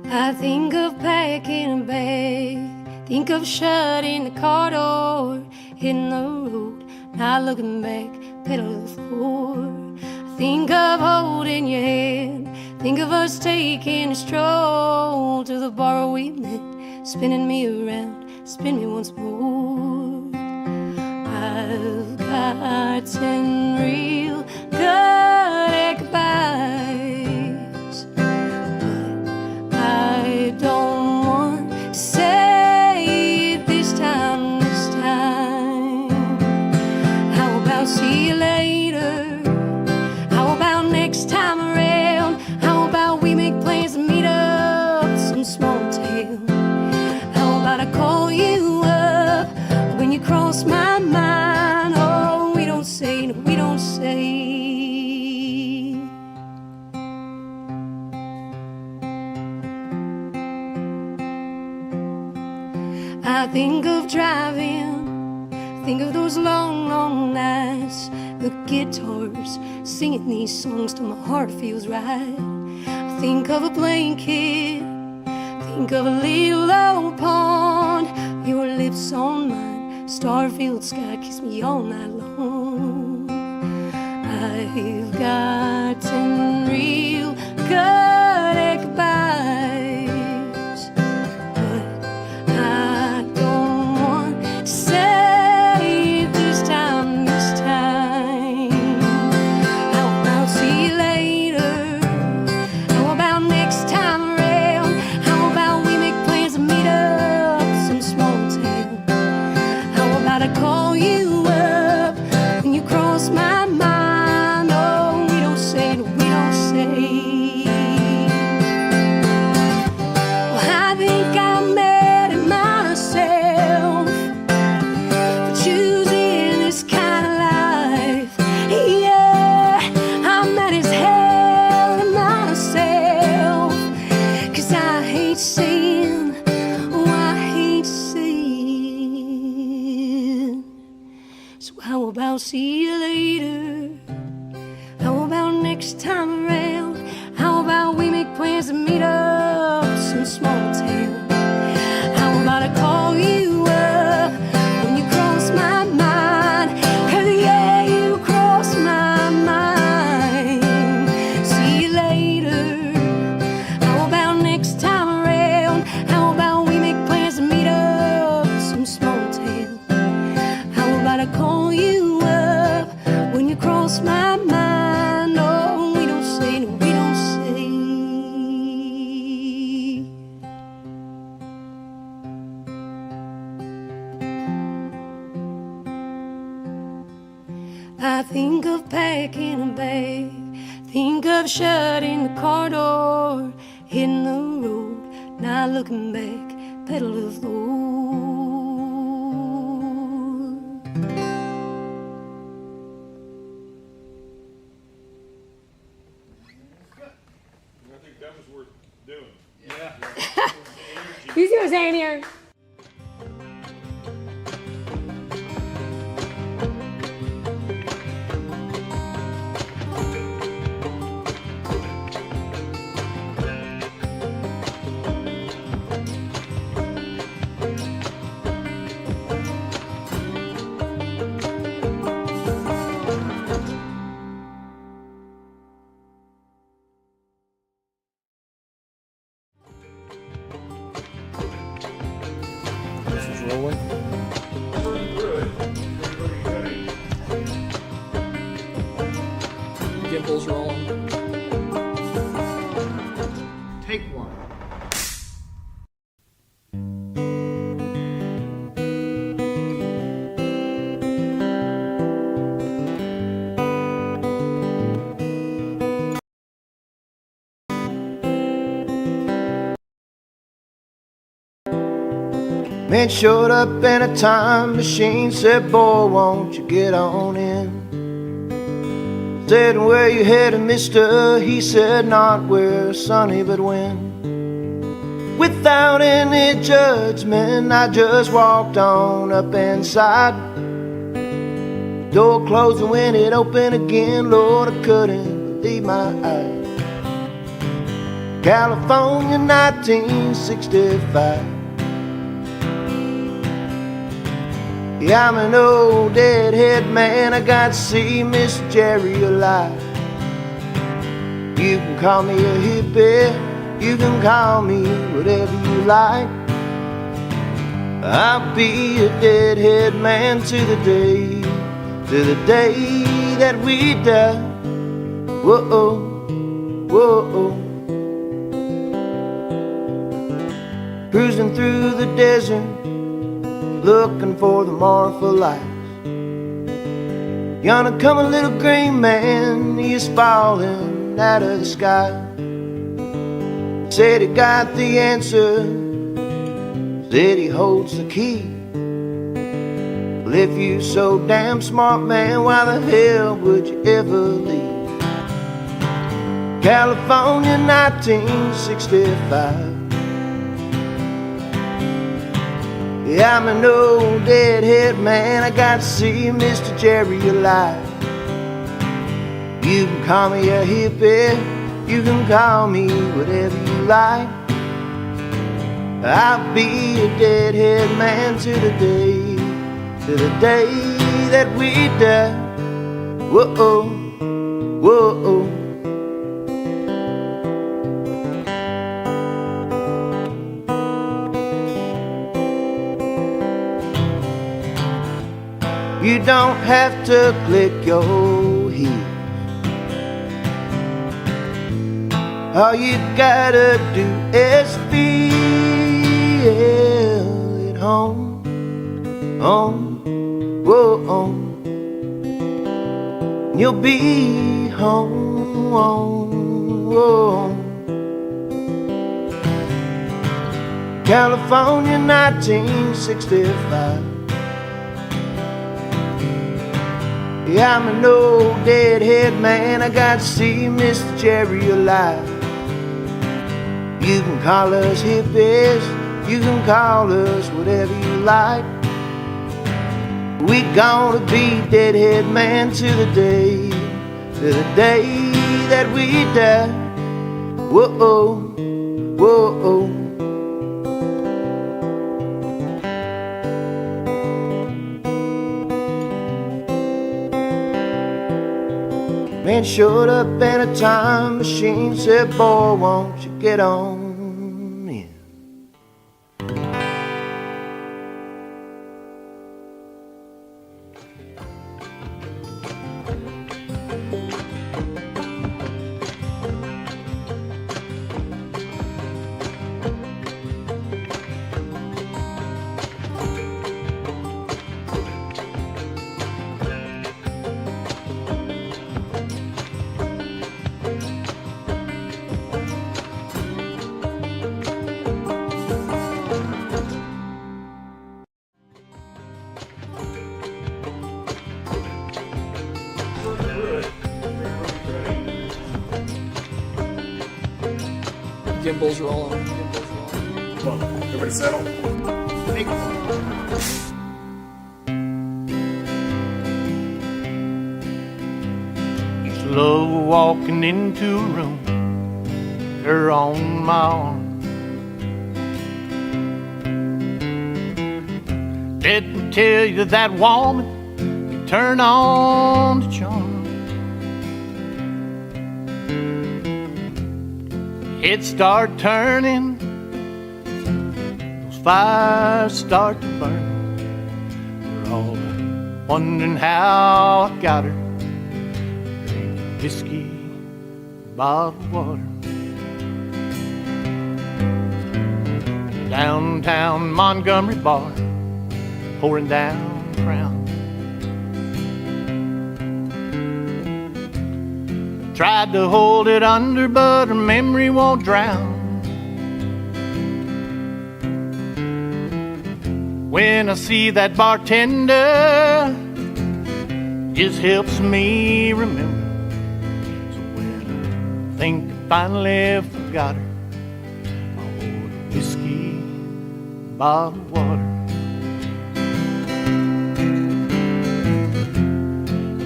I think of packing a bag, think of shutting the car door, hitting the road, not looking back, pedal to the floor. I think of holding your hand, think of us taking a stroll to the bar we met, spinning me around, spin me once more. I've got 10 real good goodbyes, but I don't want to say it this time, How about see you later? How about next time around? How about we make plans to meet up in some small town? How about I call you up when you cross my mind? Oh, we don't say, no, we don't say. I think of driving, think of those long, long nights, the guitars singing these songs till my heart feels right. I think of a blanket, think of a little old pond, your lips on mine, star-filled sky, kiss me all night long. I've got 10 real good goodbyes, but I don't want to say it this time. How about see you later? How about next time around? How about we make plans to meet up in some small town? How about I call you up when you cross my mind? Oh, we don't say, no, we don't say. Well, I think I'm mad at myself for choosing this kind of life. Yeah, I'm mad as hell at myself, 'cause I hate saying, oh, I hate saying. So how about see you later? How about next time around? How about we make plans to meet up in some small town? How about I call you up when you cross my mind? 'Cause yeah, you cross my mind. See you later. How about next time around? How about we make plans to meet up in some small town? How about I call you up when you cross my mind? Oh, we don't say, no, we don't say. I think of packing a bag, think of shutting the car door, hitting the road, not looking back, pedal to the floor. I think that was worth doing. You see what I'm saying here? Gimbals rolling. Take one. Man showed up in a time machine, said, boy, won't you get on in? Said, where you headed, mister? He said, not where, sonny, but when. Without any judgment, I just walked on up inside. Door closed and when it opened again, Lord, I couldn't believe my eyes. California, 1965. Yeah, I'm an old deadhead man, I got to see Miss Jerry alive. You can call me a hippie, you can call me whatever you like. I'll be a deadhead man to the day that we die. Whoa, whoa. Cruising through the desert, looking for the Marfa lights. Yonder come a little green man, he's falling out of the sky. Said he got the answer, said he holds the key. Well, if you so damn smart, man, why the hell would you ever leave? California, 1965. Yeah, I'm an old deadhead man, I got to see Mr. Jerry alive. You can call me a hippie, you can call me whatever you like. I'll be a deadhead man to the day that we die. Whoa, whoa. You don't have to click your heels. All you gotta do is feel at home, whoa, you'll be home, whoa. California, 1965. Yeah, I'm an old deadhead man, I got to see Mr. Jerry alive. You can call us hippies, you can call us whatever you like. We gonna be deadhead man to the day that we die. Whoa, whoa. Man showed up in a time machine, said, boy, won't you get on in? Gimbals rolling. Well, everybody settle? Take one. Used to love walking into a room, her on my arm. Let me tell you that woman, you turn on the charm. Head start turning, those fires start to burn. We're all wondering how I got her, drinking whiskey, bottled water. Downtown Montgomery bar, pouring down Crown. Tried to hold it under, but her memory won't drown. When I see that bartender, just helps me remember. So when I think I finally forgot her, I'll order whiskey, bottled water.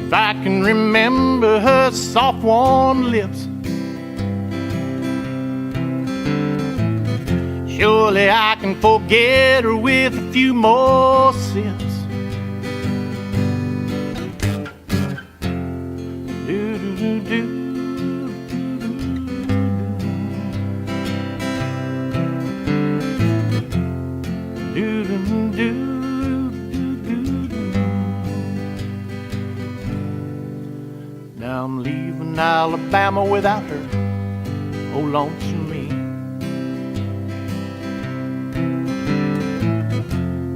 If I can remember her soft, warm lips, surely I can forget her with a few more sips. Now I'm leaving Alabama without her. Oh, lonesome me.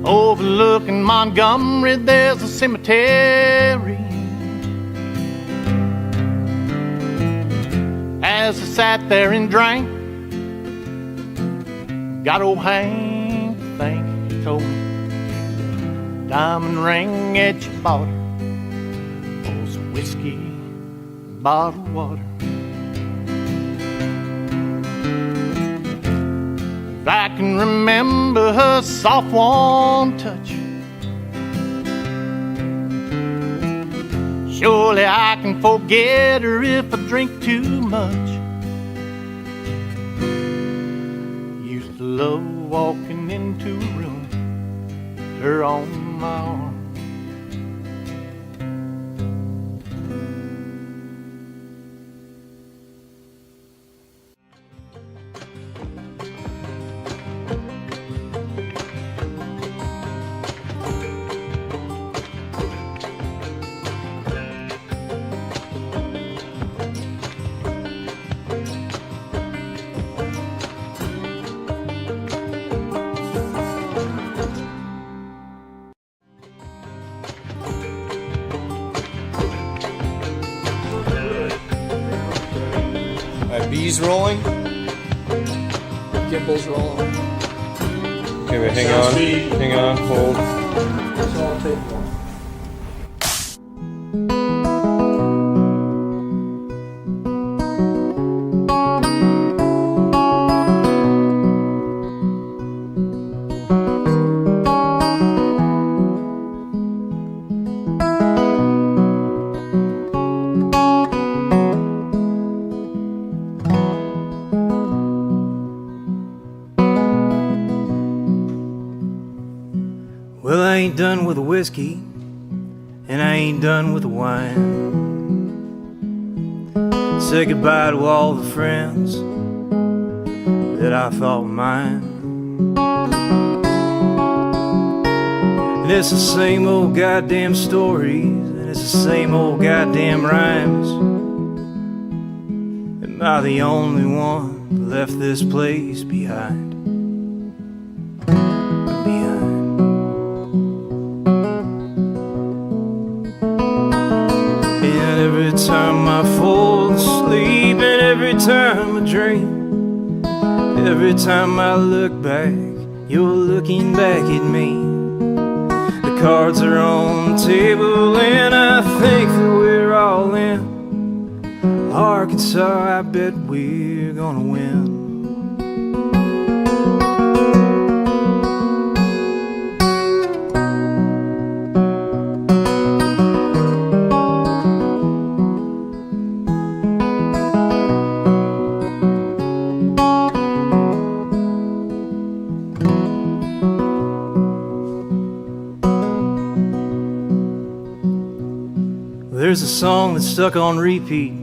Overlooking Montgomery, there's a cemetery. As I sat there and drank, got old Hank to think. He told me, diamond ring that you bought her, oh, some whiskey, bottled water. If I can remember her soft, warm touch, surely I can forget her if I drink too much. Used to love walking into a room, her on my arm. Bees rolling. Gimbals rolling. Okay, wait, hang on, hold. So I'll take one. Well, I ain't done with the whiskey, and I ain't done with the wine. Say goodbye to all the friends that I thought were mine. And it's the same old goddamn stories, and it's the same old goddamn rhymes. Am I the only one that left this place behind? Every time I fall asleep and every time I dream, every time I look back, you're looking back at me. The cards are on the table and I think that we're all in. Arkansas, I bet we're gonna win. There's a song that's stuck on repeat.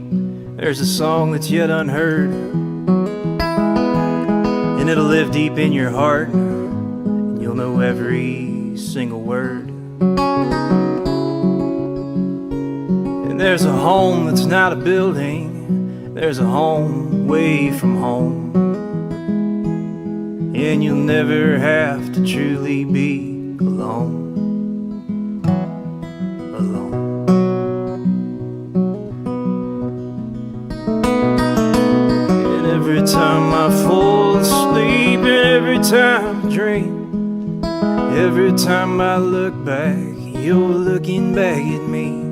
There's a song that's yet unheard, and it'll live deep in your heart, and you'll know every single word. And There's a home that's not a building. There's a home away from home. And you'll never have to truly be alone. And every time I fall asleep, and every time I dream, every time I look back, you're looking back at me.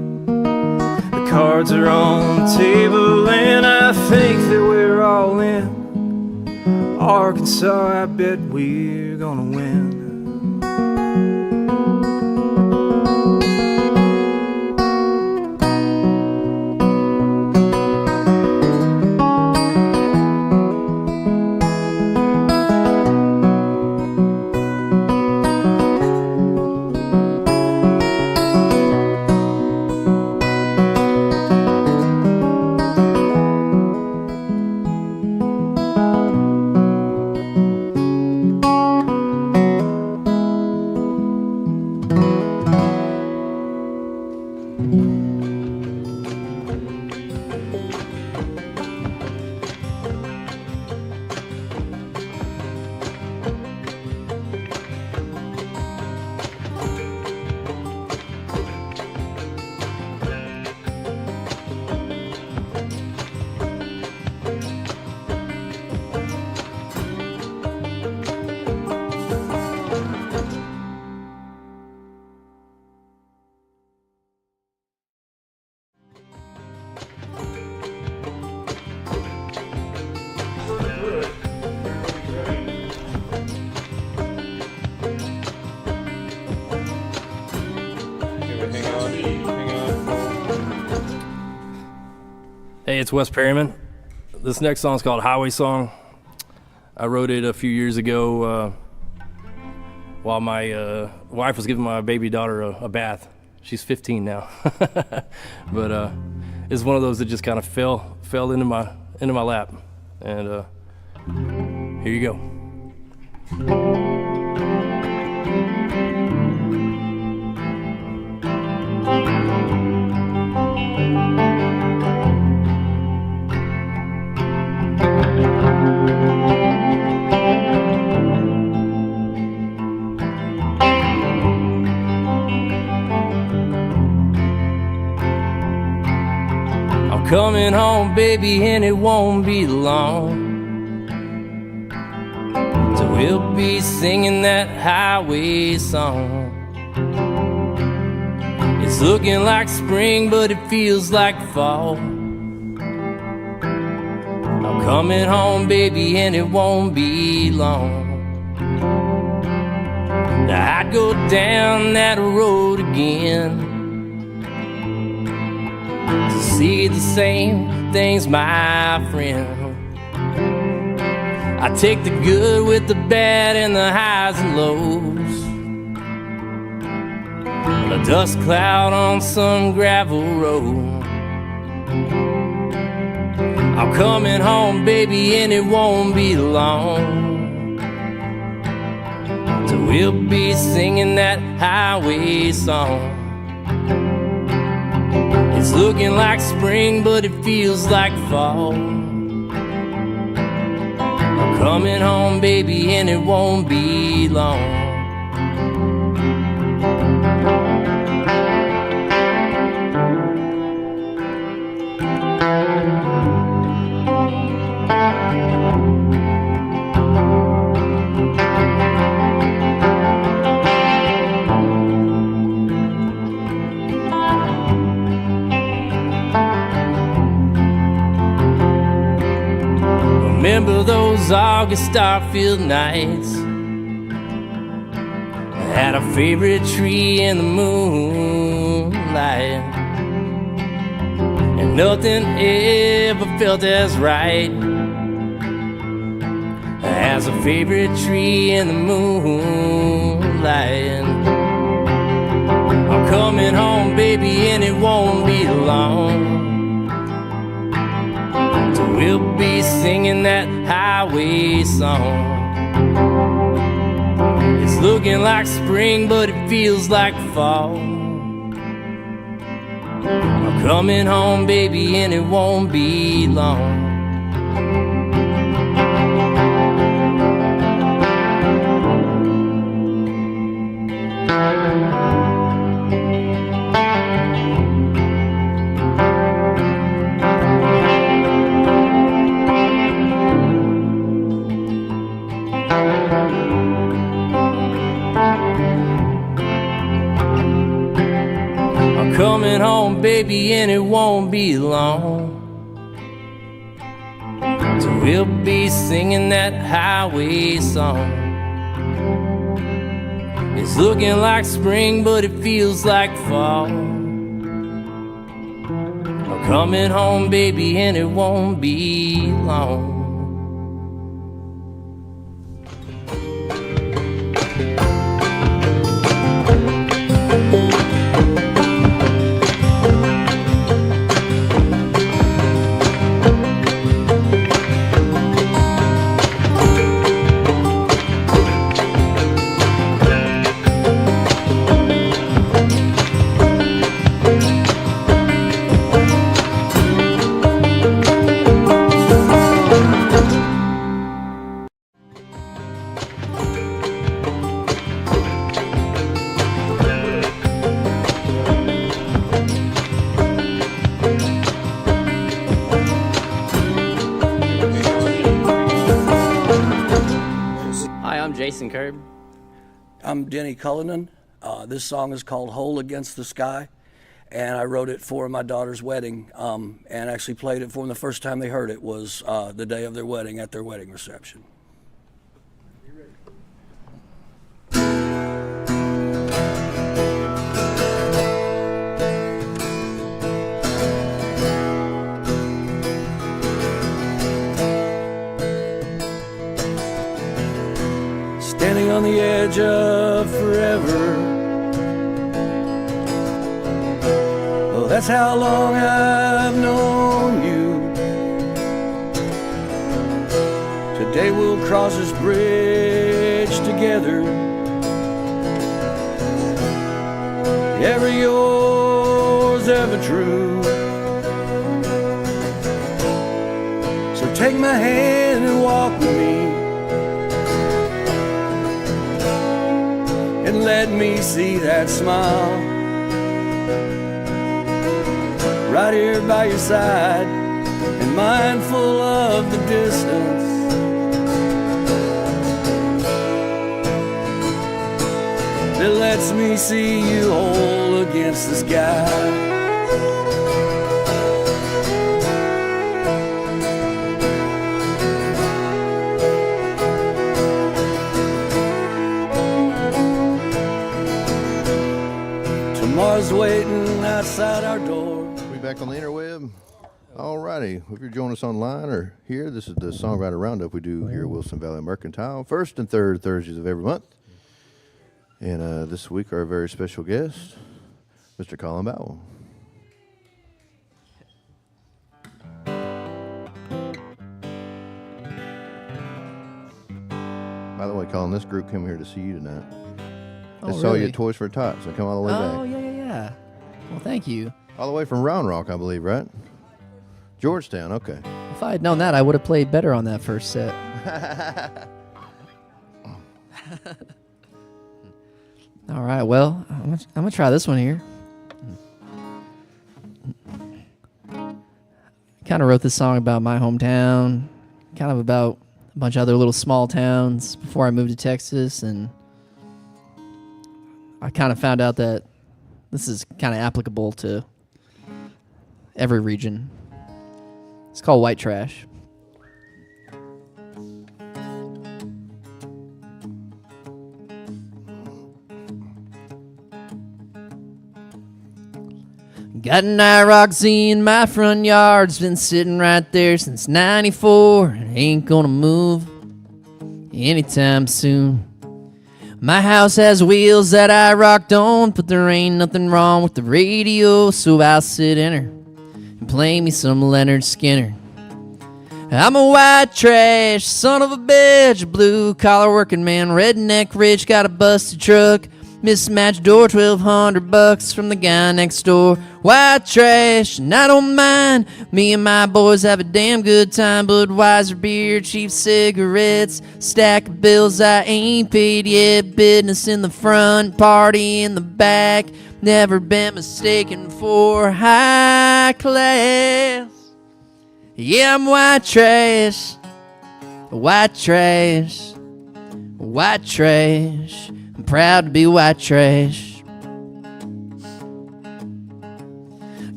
The cards are on the table, and I think that we're all in. Arkansas, I bet we're gonna win. Hey, it's Wes Perryman. This next song's called Highway Song. I wrote it a few years ago while my wife was giving my baby daughter a bath. She's 15 now. But it's one of those that just kind of fell into my lap. And here you go. Coming home, baby, and it won't be long. So we'll be singing that highway song. It's looking like spring, but it feels like fall. I'm coming home, baby, and it won't be long. Now I'd go down that road again to see the same things, my friend. I take the good with the bad and the highs and lows. A dust cloud on some gravel road. I'm coming home, baby, and it won't be long. So we'll be singing that highway song. It's looking like spring, but it feels like fall. I'm coming home, baby, and it won't be long. Remember those August Starfield nights? I had a favorite tree in the moonlight, and nothing ever felt as right as a favorite tree in the moonlight. I'm coming home, baby, and it won't be long. We'll be singing that highway song. It's looking like spring, but it feels like fall. I'm Coming home, baby, and it won't be long. I'm coming home, baby, and it won't be long. So we'll be singing that highway song. It's looking like spring, but it feels like fall. I'm coming home, baby, and it won't be long. Jason Curb. I'm Denny Cullinan. This song is called Hole Against the Sky, and I wrote it for my daughter's wedding, and actually played it for them. The first time they heard it was the day of their wedding at their wedding reception. Standing on the edge of forever. Oh, that's how long I've known you. Today we'll cross this bridge together. Ever yours, ever true. So take my hand and walk with me. And let me see that smile right here by your side, and mindful of the distance. That lets me see you whole against the sky. Tomorrow's waiting outside our door. We back on the interweb. Alrighty, if you're joining us online or here, this is the Songwriter Roundup we do here at Wilson Valley Mercantile, first and third Thursdays of every month. And this week, our very special guest, Mr. Colin Boutwell. By the way, Colin, this group came here to see you tonight. They saw you at Toys for Tots. They come all the way back. Oh, yeah. Well, thank you. All the way from Round Rock, I believe, right? Georgetown, okay. If I had known that, I would have played better on that first set. All right, well, I'm gonna try this one here. Kind of wrote this song about my hometown, kind of about a bunch of other little small towns before I moved to Texas, and I kind of found out that this is kind of applicable to every region. It's called White Trash. Got an IROC in my front yard. It's been sitting right there since 94. It ain't gonna move anytime soon. My house has wheels that IROC don't, but there ain't nothing wrong with the radio, so I'll sit in her and play me some Leonard Skinner. I'm a white trash, son of a bitch, blue collar working man, redneck rich, got a busted truck. Mismatched door, $1,200 from the guy next door. White trash, and I don't mind. Me and my boys have a damn good time. Budweiser beer, cheap cigarettes, stack of bills I ain't paid yet. Business in the front, party in the back. Never been mistaken for high class. Yeah, I'm white trash, white trash, white trash. I'm proud to be white trash.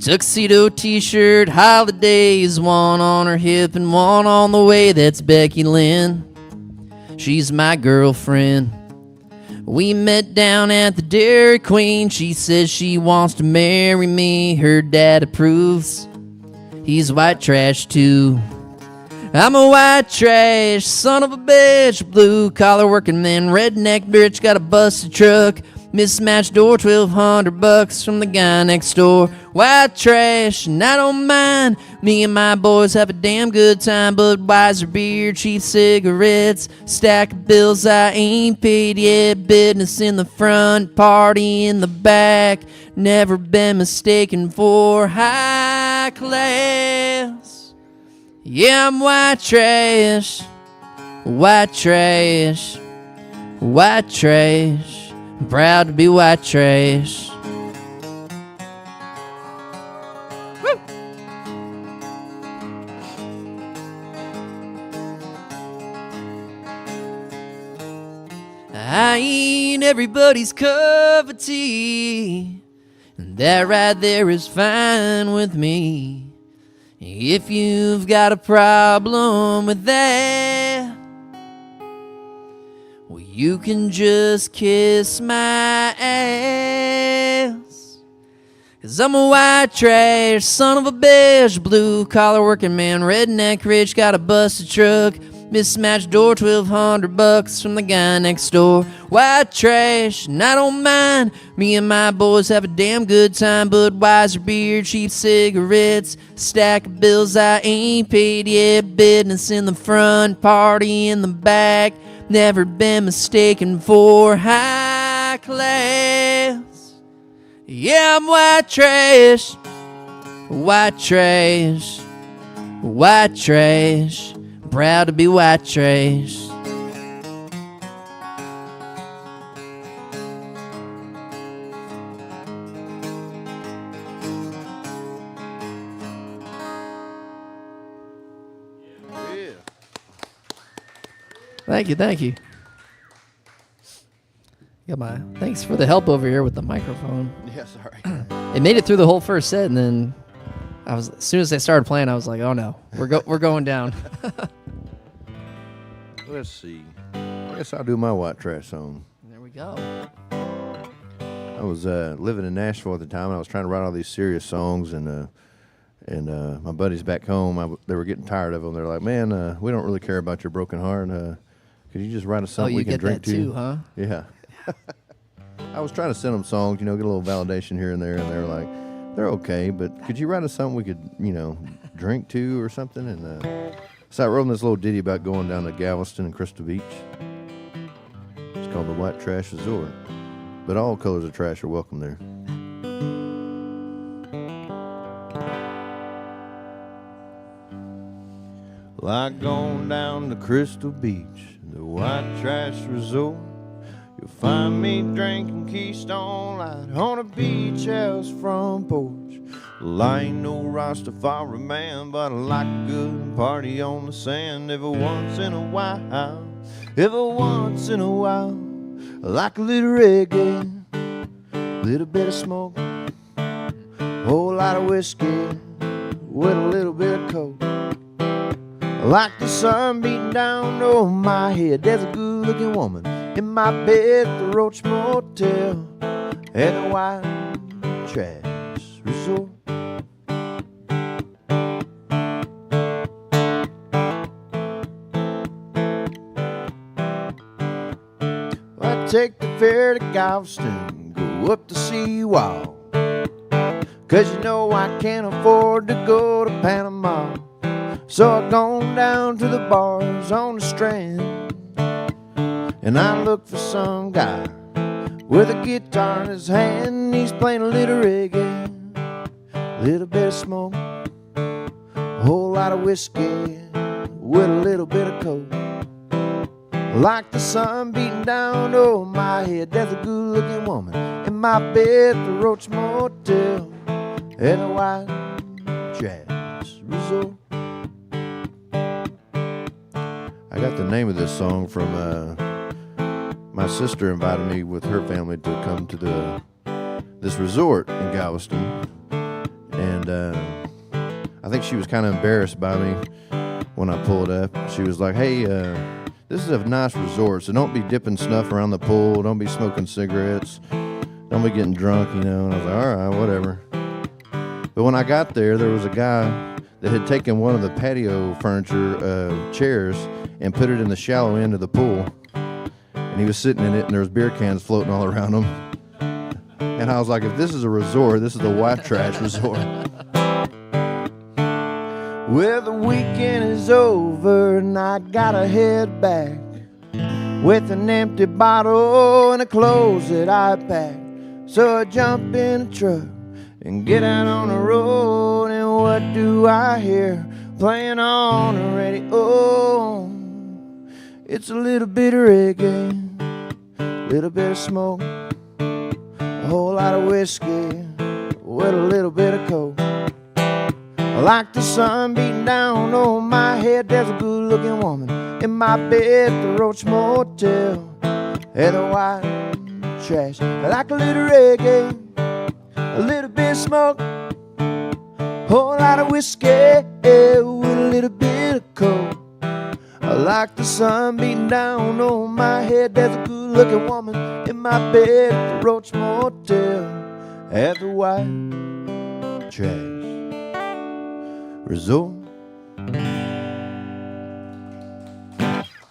Tuxedo t-shirt, holidays, one on her hip and one on the way. That's Becky Lynn. She's my girlfriend. We met down at the Dairy Queen. She says she wants to marry me. Her dad approves. He's white trash too. I'm a white trash, son of a bitch. Blue collar working man, redneck bitch, got a busted truck. Mismatched door, $1,200 from the guy next door. White trash, and I don't mind. Me and my boys have a damn good time. Budweiser beer, cheap cigarettes, stack of bills I ain't paid yet. Business in the front, party in the back. Never been mistaken for high class. Yeah, I'm white trash, white trash, white trash. I'm proud to be white trash. Woo! I ain't everybody's cup of tea, and that right there is fine with me. If you've got a problem with that, well, you can just kiss my ass. 'Cause I'm a white trash, son of a bitch. Blue collar working man, redneck rich, got a busted truck. Mismatched door, $1,200 from the guy next door. White trash, and I don't mind. Me and my boys have a damn good time. Budweiser beer, cheap cigarettes, stack of bills I ain't paid yet. Business in the front, party in the back. Never been mistaken for high class. Yeah, I'm white trash, white trash, white trash. Proud to be white trash. Thank you, thank you. Got my thanks for the help over here with the microphone. Yeah, sorry. It made it through the whole first set, and then as soon as they started playing, I was like, oh no, we're going down. Let's see. I guess I'll do my white trash song. There we go. I was living in Nashville at the time, and I was trying to write all these serious songs, and my buddies back home, they were getting tired of them. They're like, man, we don't really care about your broken heart. Could you just write us something we can drink to? Oh, you get that too, huh? Yeah. I was trying to send them songs, get a little validation here and there, and they were like, they're okay, but could you write us something we could, drink to or something? And so I wrote them this little ditty about going down to Galveston and Crystal Beach. It's called the White Trash Resort. But all colors of trash are welcome there. Like going down to Crystal Beach, the White Trash Resort. You'll find me drinking Keystone Light on a beach house front porch. Well, I ain't no Rastafari man, but I like a good party on the sand every once in a while. Every once in a while, I like a little reggae, little bit of smoke, whole lot of whiskey with a little bit of coke. I like the sun beating down on my head. There's a good-looking woman in my bed at the Roach Motel and the White Trash Resort. I take the ferry to Galveston, go up the seawall, 'cause I can't afford to go to Panama. So I gone down to the bars on the Strand, and I look for some guy with a guitar in his hand. He's playing a little reggae, a little bit of smoke, a whole lot of whiskey with a little bit of coke. Like the sun beating down over my head, there's a good-looking woman in my bed at the Roach Motel at the White Jazz Resort. I got the name of this song from my sister invited me with her family to come to this resort in Galveston, and I think she was kind of embarrassed by me when I pulled up. She was like, "Hey, this is a nice resort, so don't be dipping snuff around the pool. Don't be smoking cigarettes. Don't be getting drunk, you know." And I was like, "All right, whatever." But when I got there was a guy that had taken one of the patio furniture chairs and put it in the shallow end of the pool. And he was sitting in it, and there was beer cans floating all around him. And I was like, if this is a resort, this is the white trash resort. Well, the weekend is over, and I gotta head back with an empty bottle and the clothes that I packed. So I jump in a truck and get out on the road, and what do I hear playing on the radio? It's a little bit of reggae, a little bit of smoke, a whole lot of whiskey with a little bit of coke. Like the sun beating down on my head, there's a good-looking woman in my bed at the Roach Motel at the White Trash. Like a little reggae, a little bit of smoke, whole lot of whiskey with a little bit of coke. Like the sun beating down on my head, there's a good-looking woman in my bed at the Roach Motel at the White Trash Resort.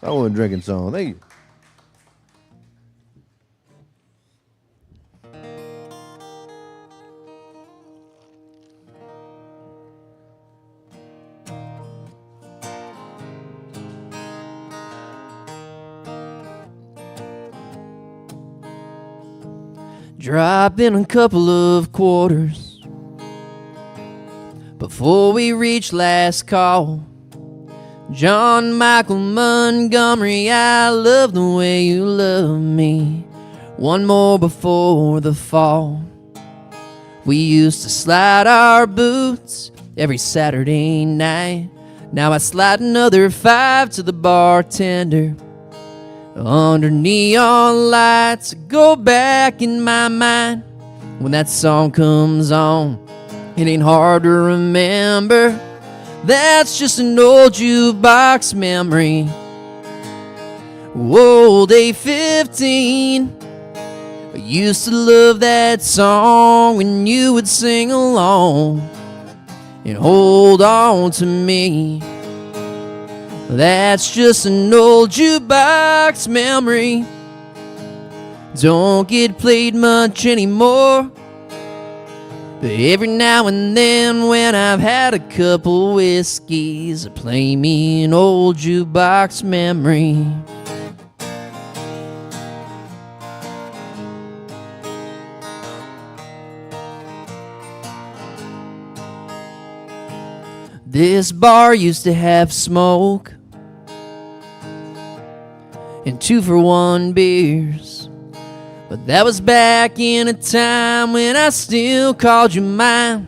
I wasn't drinking song. Thank you. Drop in a couple of quarters before we reach last call. John Michael Montgomery, I love the way you love me. One more before the fall. We used to slide our boots every Saturday night. Now I slide another 5 to the bartender. Under neon lights, go back in my mind. When that song comes on, it ain't hard to remember. That's just an old jukebox memory. Whoa, day 15. I used to love that song when you would sing along and hold on to me. That's just an old jukebox memory. Don't get played much anymore. But every now and then when I've had a couple whiskeys, I play me an old jukebox memory. This bar used to have smoke and 2-for-1 beers. But that was back in a time when I still called you mine.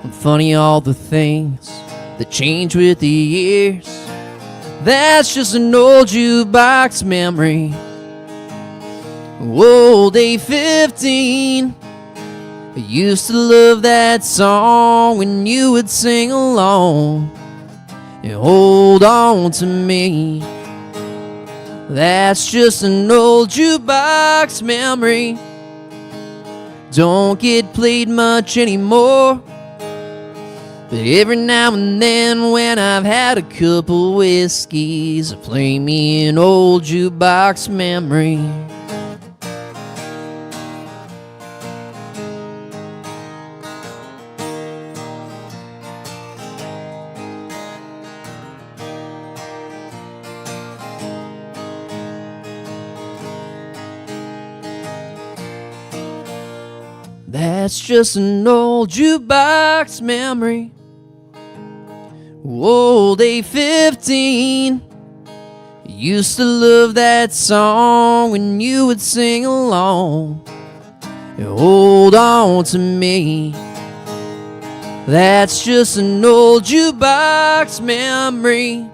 And funny all the things that change with the years. That's just an old jukebox memory. Whoa, day 15. I used to love that song when you would sing along and hold on to me. That's just an old jukebox memory. Don't get played much anymore. But every now and then when I've had a couple whiskeys, I play me an old jukebox memory. That's just an old jukebox memory. Old A15. Used to love that song when you would sing along. Hold on to me. That's just an old jukebox memory.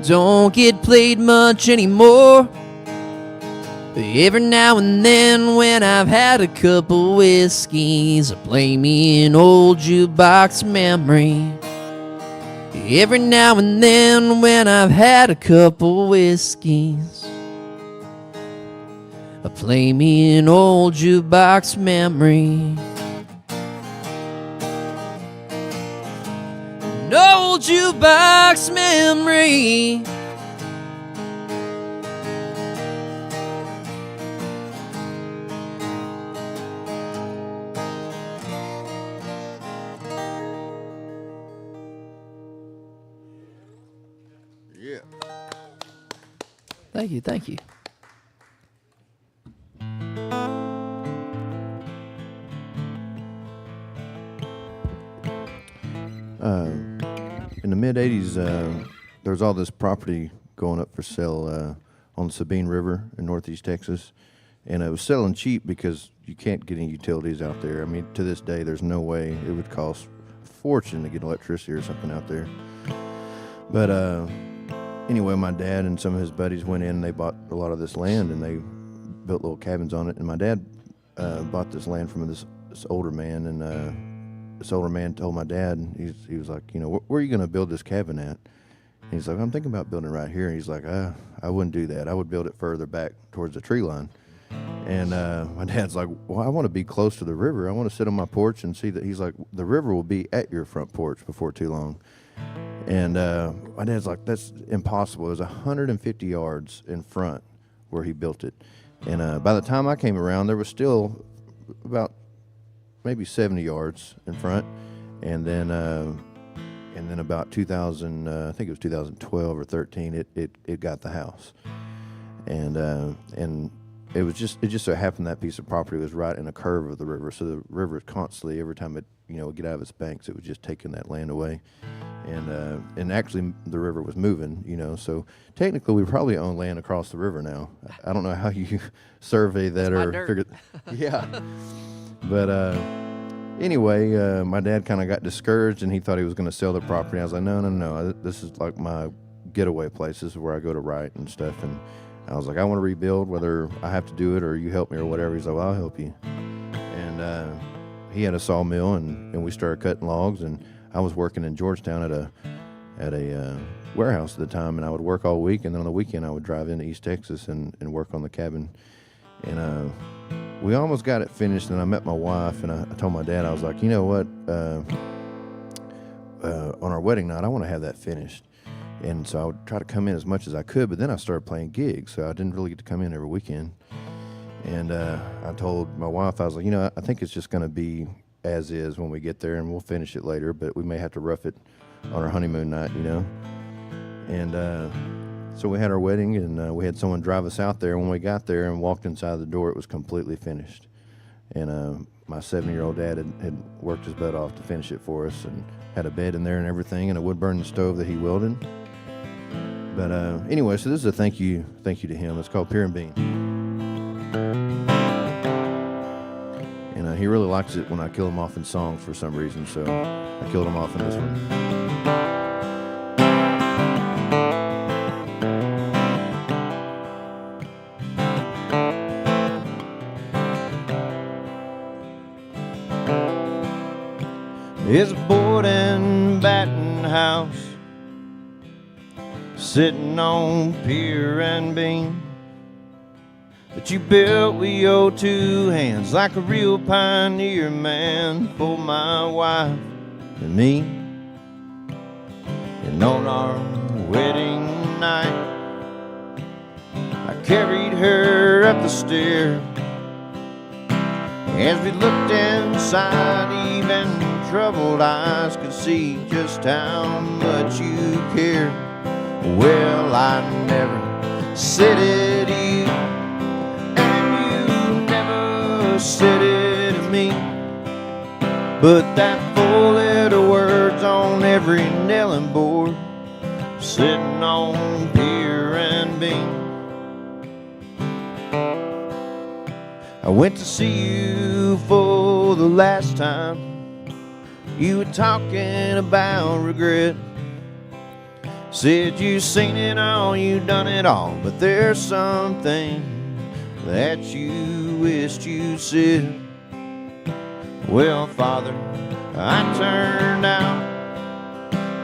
Don't get played much anymore. Every now and then when I've had a couple whiskeys, I play me an old jukebox memory. Every now and then when I've had a couple whiskeys, I play me an old jukebox memory. An old jukebox memory. Yeah. Thank you, thank you. In the mid 80s, there was all this property going up for sale on the Sabine River in northeast Texas, and it was selling cheap because you can't get any utilities out there. I mean, to this day, there's no way it would cost a fortune to get electricity or something out there. But anyway, my dad and some of his buddies went in and they bought a lot of this land and they built little cabins on it. And my dad bought this land from this older man, and this older man told my dad, he was like, you know, where are you going to build this cabin at? And he's like, I'm thinking about building it right here. And he's like, I wouldn't do that. I would build it further back towards the tree line. And my dad's like, well, I want to be close to the river. I want to sit on my porch and see that. He's like, the river will be at your front porch before too long. And my dad's like, that's impossible. It was 150 yards in front where he built it. And by the time I came around, there was still about maybe 70 yards in front. And then about 2000, I think it was 2012 or 13, it got the house. And it just so happened that piece of property was right in a curve of the river. So the river constantly, every time it, would get out of its banks, it was just taking that land away. And actually the river was moving, so technically we probably own land across the river now. I don't know how you survey that or figure. Yeah. But anyway, my dad kind of got discouraged and he thought he was going to sell the property. I was like, no. This is like my getaway place. This is where I go to write and stuff. And I was like, I want to rebuild, whether I have to do it or you help me or whatever. He's like, well, I'll help you. And he had a sawmill and we started cutting logs. And I was working in Georgetown at a warehouse at the time, and I would work all week, and then on the weekend I would drive into East Texas and work on the cabin. And we almost got it finished, and I met my wife, and I told my dad, I was like, you know what, on our wedding night, I want to have that finished. And so I would try to come in as much as I could, but then I started playing gigs, so I didn't really get to come in every weekend. And I told my wife, I was like, I think it's just going to be as is when we get there, and we'll finish it later, but we may have to rough it on our honeymoon night, And so we had our wedding, and we had someone drive us out there. When we got there and walked inside the door, it was completely finished. And my 7-year-old dad had worked his butt off to finish it for us, and had a bed in there and everything, and a wood-burning stove that he welded. But anyway, so this is a thank you to him. It's called Pier and Bean. And he really likes it when I kill him off in songs for some reason, so I killed him off in this one. There's a board and batten house sitting on Pier and Bean that you built with your two hands like a real pioneer man for my wife and me. And on our wedding night, I carried her up the stair. As we looked inside, even troubled eyes could see just how much you care. Well, I never said it to you, and you never said it to me. Put that four-letter words on every nailing board, sitting on pier and beam. I went to see you for the last time. You were talking about regret. Said you seen it all, you done it all, but there's something that you wished you said. Well, Father, I turned out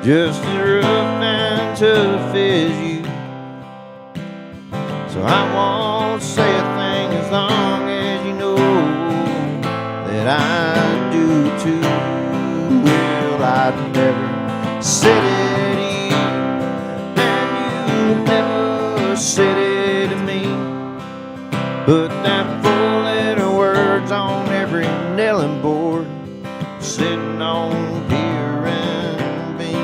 just as rough and tough as you, so I won't say a thing as long as you know that I do too. Well, I'd never said it to you, and you never said it to me. Put that four-letter words on every nailing board, sitting on pier and beam.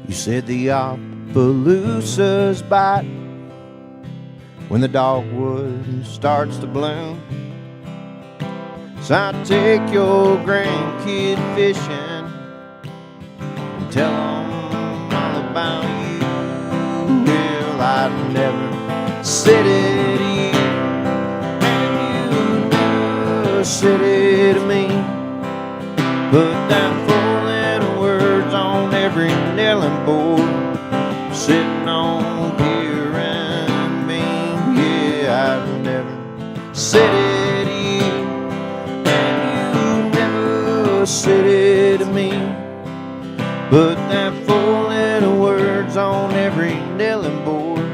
You said the Opelousas bite when the dogwood starts to bloom. So I take your grandkid fishing and tell them all about you. Well, I never said it to you, and you never said it to me. Put that four-letter words on every nailing board, sitting on pier and beam. Yeah, I've never said it to you, and you never said it to me. Put that four-letter words on every nailing board,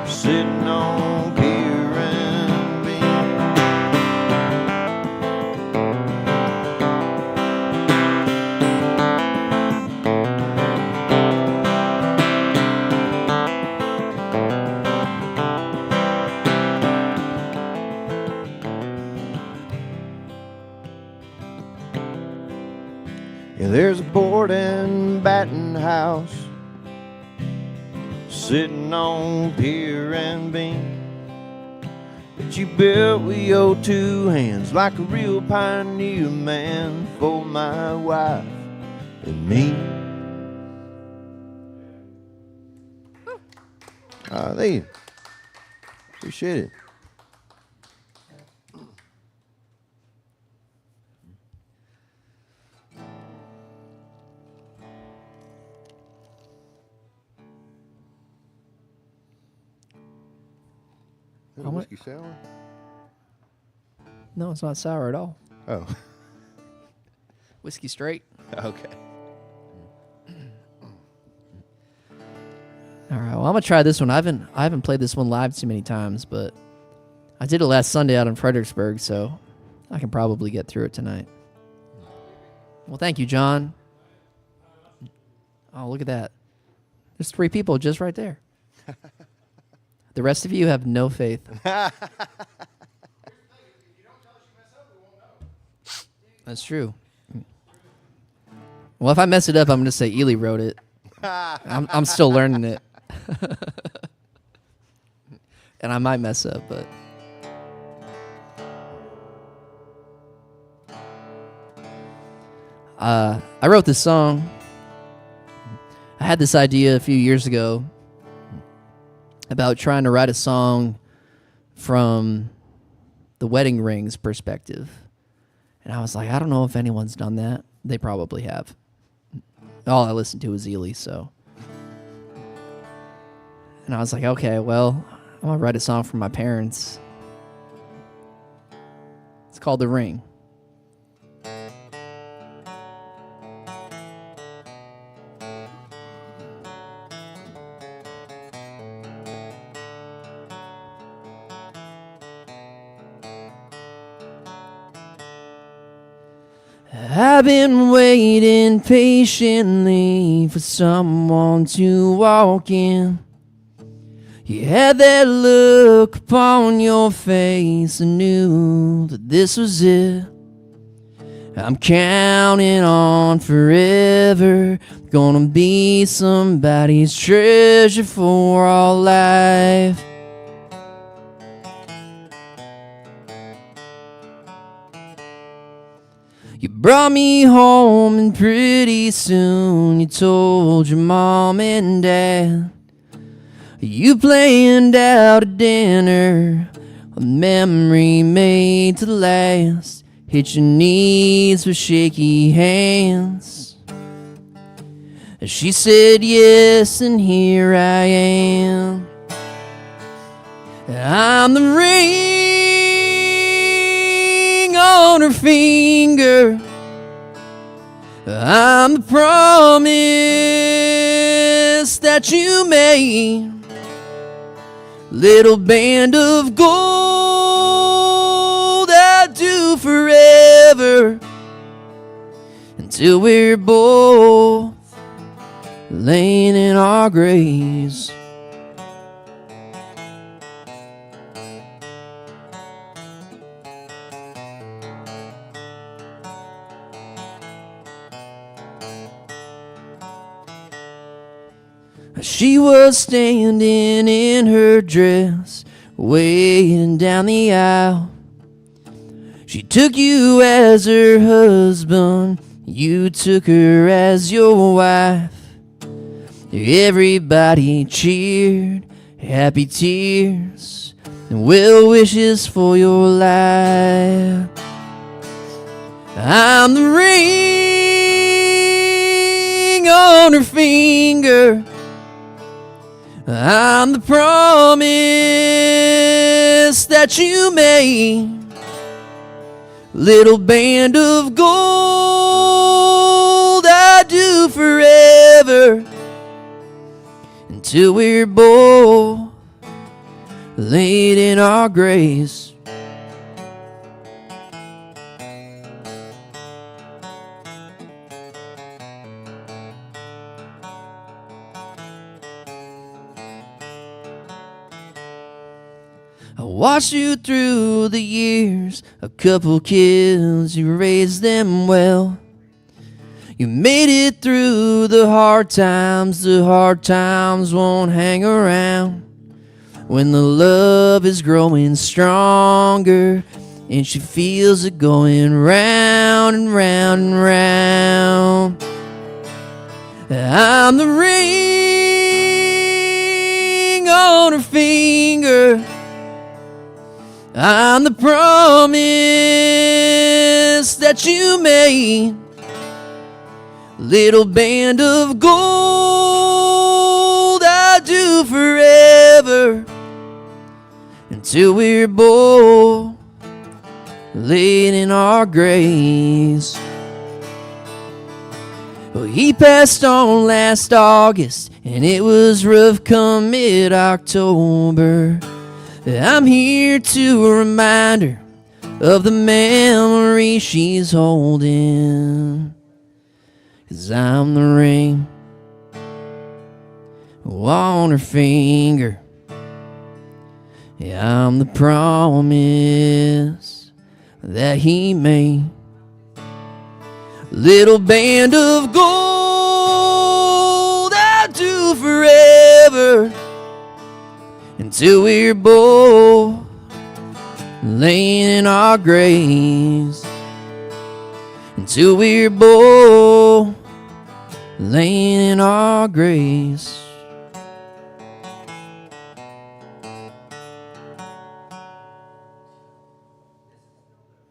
sitting on pier and beam. Yeah, there's a board and batting house, sitting on pier and beam, that you built with your two hands like a real pioneer man for my wife and me. Thank you. Appreciate it. Is that a whiskey sour? No, it's not sour at all. Oh, Whiskey straight. okay. All right. Well, I'm gonna try this one. I haven't played this one live too many times, but I did it last Sunday out in Fredericksburg, so I can probably get through it tonight. Well, thank you, John. Oh, look at that. There's 3 people just right there. The rest of you have no faith. That's true. Well, if I mess it up, I'm going to say Eley wrote it. I'm still learning it. And I might mess up, but... I wrote this song. I had this idea a few years ago about trying to write a song from the wedding rings perspective. And I was like, I don't know if anyone's done that. They probably have. All I listened to was Eley, so. And I was like, okay, well, I'm going to write a song for my parents. It's called The Ring. I've been waiting patiently for someone to walk in. You had that look upon your face and knew that this was it. I'm counting on forever, gonna be somebody's treasure for all life. You brought me home and pretty soon you told your mom and dad you planned out a dinner, a memory made to last. Hit your knees with shaky hands. She said yes, and here I am. I'm the ring on her finger. I'm the promise that you made. Little band of gold I'll do forever until we're both laying in our graves. She was standing in her dress, waiting down the aisle. She took you as her husband, you took her as your wife. Everybody cheered, happy tears, and well wishes for your life. I'm the ring on her finger. I'm the promise that you made. Little band of gold I do forever until we're both laid in our graves. I watched you through the years, a couple kids, you raised them well. You made it through the hard times won't hang around. When the love is growing stronger, and she feels it going round and round and round. I'm the ring on her finger. I'm the promise that you made. Little band of gold I'll do forever until we're both laid in our graves. Well, he passed on last August, and it was rough come mid-October. I'm here to remind her of the memory she's holding. 'Cause I'm the ring on her finger. Yeah, I'm the promise that he made. Little band of gold I'll do forever until we're both laying in our graves. Until we're both laying in our graves.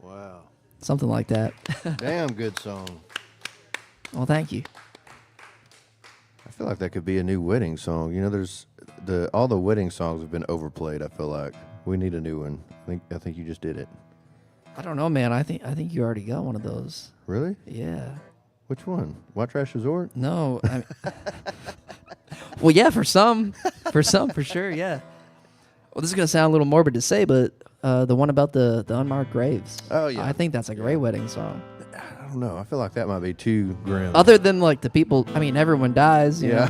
Wow. Something like that. Damn good song. Well, thank you. I feel like that could be a new wedding song. You know, there's all the wedding songs have been overplayed. I feel like we need a new one. I think you just did it. I don't know, man. I think you already got one of those. Really? Yeah. Which one? White Trash Resort? No. Well, yeah, for some, for sure, yeah. Well, this is gonna sound a little morbid to say, but the one about the unmarked graves. Oh yeah. I think that's a great wedding song. I don't know. I feel like that might be too grim. Other than like the people, I mean, everyone dies. You know?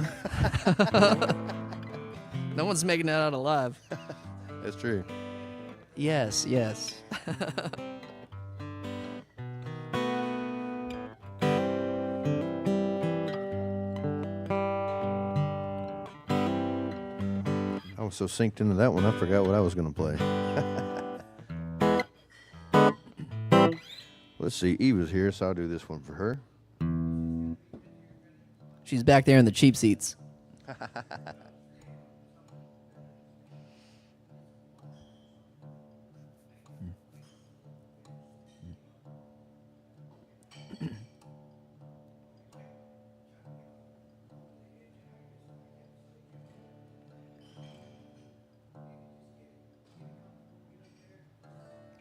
No one's making it out alive. That's true. Yes, yes. I was so synced into that one, I forgot what I was going to play. Let's see. Eva's here, so I'll do this one for her. She's back there in the cheap seats.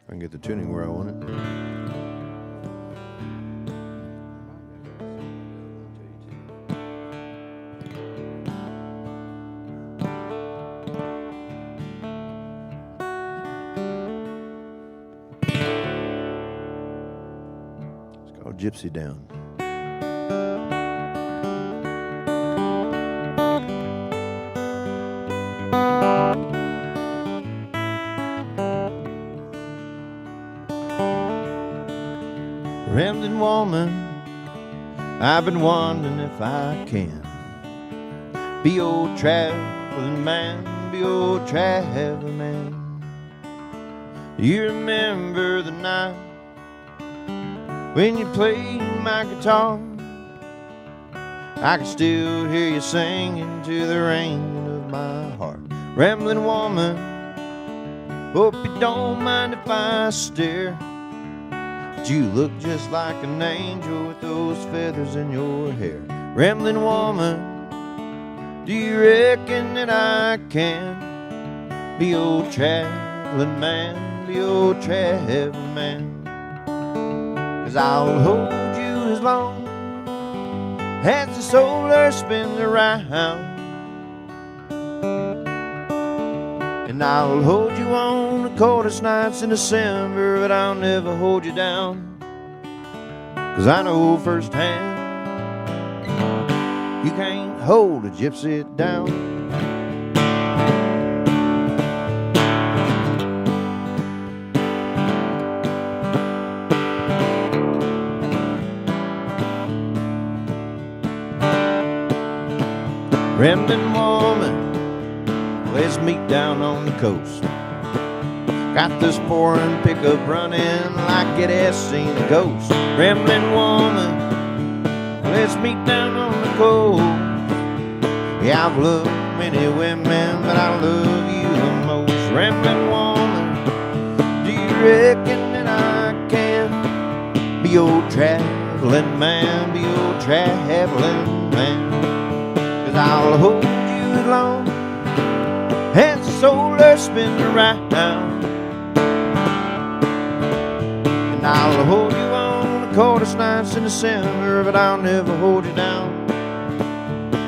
I can get the tuning where I want it. It's called Gypsy Down. Rambling woman, I've been wondering if I can be old traveling man, be old traveling man. You remember the night when you played my guitar? I can still hear you singing to the ringing of my heart. Rambling woman, hope you don't mind if I stare. You look just like an angel with those feathers in your hair. Rambling woman, do you reckon that I can be old traveling man, be old traveling man? 'Cause I'll hold you as long as the solar spins around, and I'll hold you on the coldest nights in December, but I'll never hold you down. 'Cause I know firsthand you can't hold a gypsy down. Rambling woman, let's meet down on the coast. Got this foreign pickup running like it has seen a ghost. Rambling woman, let's meet down on the coast. Yeah, I've loved many women, but I love you the most. Rambling woman, do you reckon that I can be old traveling man, be old traveling man? 'Cause I'll hold you as long as the solar spins around, and I'll hold you on the coldest nights in December, but I'll never hold you down.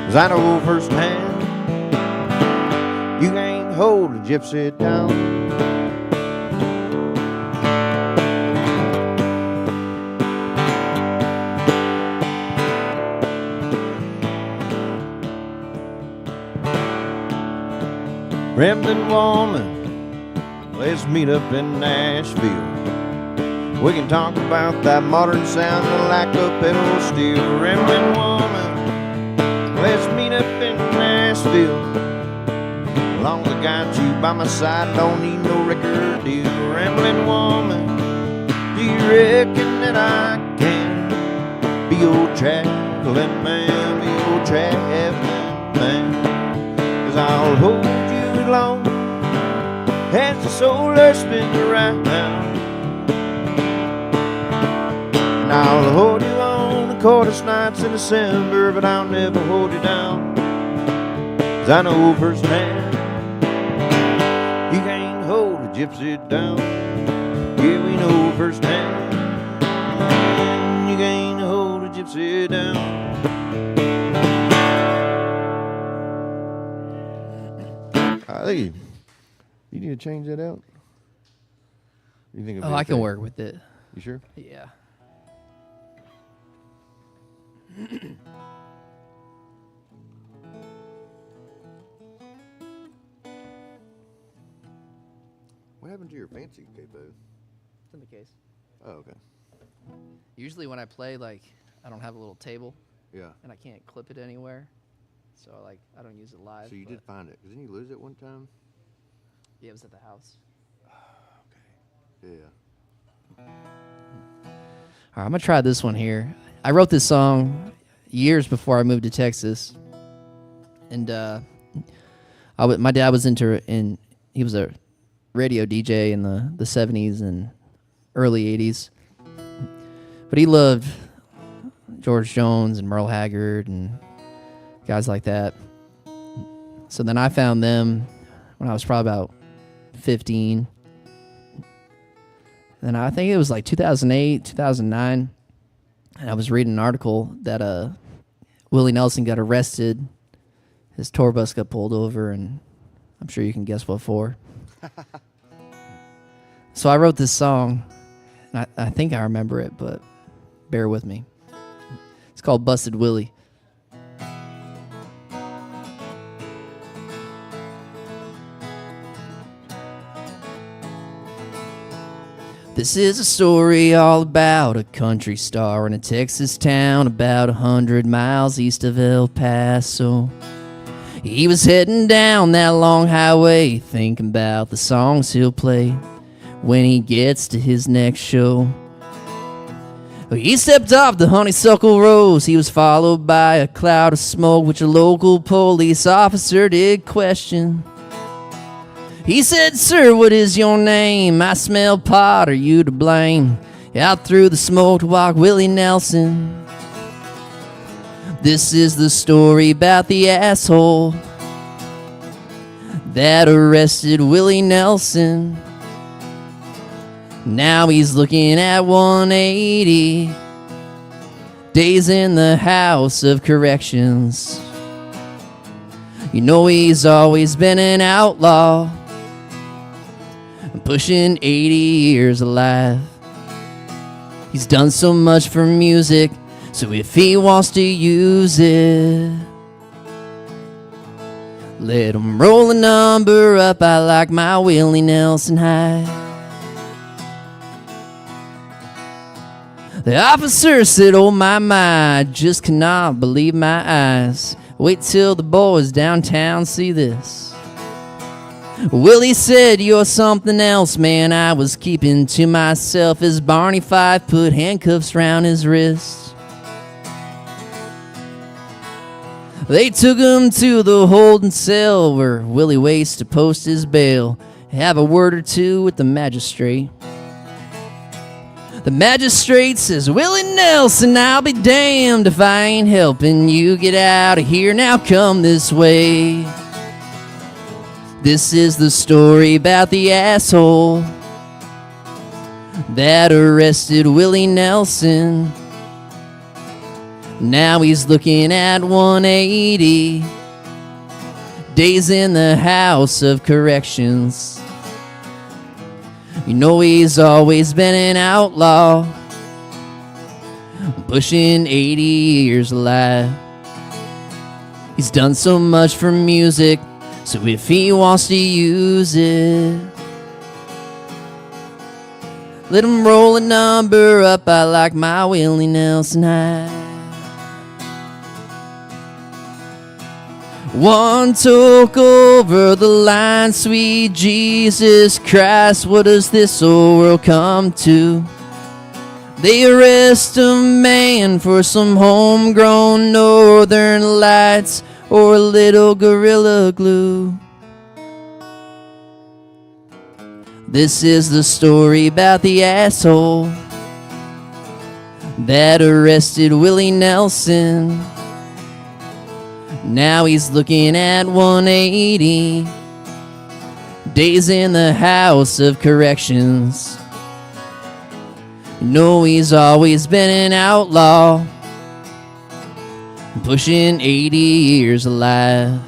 'Cause I know firsthand you can't hold a gypsy down. Rambling woman, let's meet up in Nashville. We can talk about that modern sound like a pedal steel. Rambling woman, let's meet up in Nashville. As long as I got you by my side, don't need no record deal. Rambling woman, do you reckon that I can be old traveling man, be old traveling man? 'Cause I'll hold you as long as the solar spins around, and I'll hold you on the coldest nights in December, but I'll never hold you down. 'Cause I know firsthand you can't hold a gypsy down. Yeah, we know firsthand you can't hold a gypsy down. I think you need to change that out. You think? Oh, I can work with it. You sure? Yeah. What happened to your fancy capo? It's in the case. Oh, okay. Usually when I play, like, I don't have a little table, Yeah. and I can't clip it anywhere, so I don't use it live. So you did find it. Didn't you lose it one time? Yeah, it was at the house. Yeah. All right, I'm gonna try this one here. I wrote this song years before I moved to Texas, and my dad was he was a radio DJ in the 70s and early 80s, but he loved George Jones and Merle Haggard and guys like that. So then I found them when I was probably about 15. And I think it was like 2008, 2009, and I was reading an article that Willie Nelson got arrested. His tour bus got pulled over, and I'm sure you can guess what for. So I wrote this song, and I think I remember it, but bear with me. It's called Busted Willie. This is a story all about a country star in a Texas town about 100 miles east of El Paso. He was heading down that long highway, thinking about the songs he'll play when he gets to his next show. He stepped off the honeysuckle rose. He was followed by a cloud of smoke, which a local police officer did question. He said, "Sir, what is your name? I smell pot, are you to blame?" Out through the smoke walked Willie Nelson. This is the story about the asshole that arrested Willie Nelson. Now he's looking at 180 days in the House of Corrections. You know he's always been an outlaw, pushing 80 years alive. He's done so much for music, so if he wants to use it, let him roll a number up. I like my Willie Nelson high. The officer said, "Oh my, I just cannot believe my eyes. Wait till the boys downtown see this." Willie said, "You're something else, man. I was keeping to myself," as Barney Fife put handcuffs round his wrists. They took him to the holding cell where Willie waits to post his bail. Have a word or two with the magistrate. The magistrate says, "Willie Nelson, I'll be damned if I ain't helping you get out of here. Now come this way." This is the story about the asshole that arrested Willie Nelson. Now he's looking at 180 days in the House of Corrections. You know he's always been an outlaw, pushing 80 years alive. He's done so much for music, so if he wants to use it, let him roll a number up. I like my Willie Nelson high. One took over the line, sweet Jesus Christ, what does this old world come to? They arrest a man for some homegrown Northern Lights or a little Gorilla Glue. This is the story about the asshole that arrested Willie Nelson. Now he's looking at 180 days in the House of Corrections. You know he's always been an outlaw, pushing 80 years alive.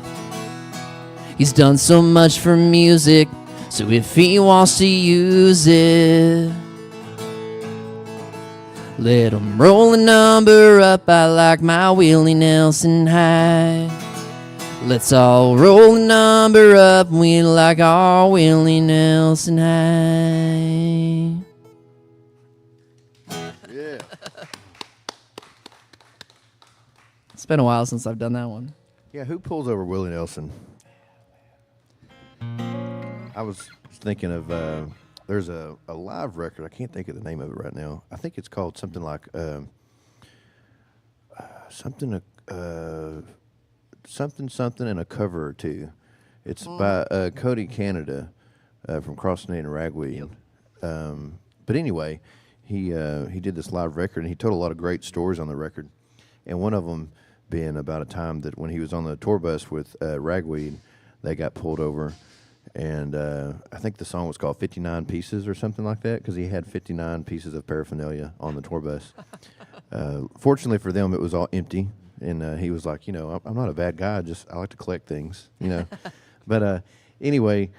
He's done so much for music, so if he wants to use it, let him roll a number up. I like my Willie Nelson high. Let's all roll the number up. We like our Willie Nelson high. Yeah. It's been a while since I've done that one. Yeah, who pulls over Willie Nelson? I was thinking of, there's a live record. I can't think of the name of it right now. I think it's called something like, something and a cover or two. It's by Cody Canada from Crossney and Ragweed. But anyway, he did this live record, and he told a lot of great stories on the record. And one of them being about a time that when he was on the tour bus with Ragweed, they got pulled over. And I think the song was called 59 Pieces or something like that, because he had 59 pieces of paraphernalia on the tour bus. Fortunately for them, it was all empty. And he was like, you know, I'm not a bad guy. I like to collect things, you know. But anyway,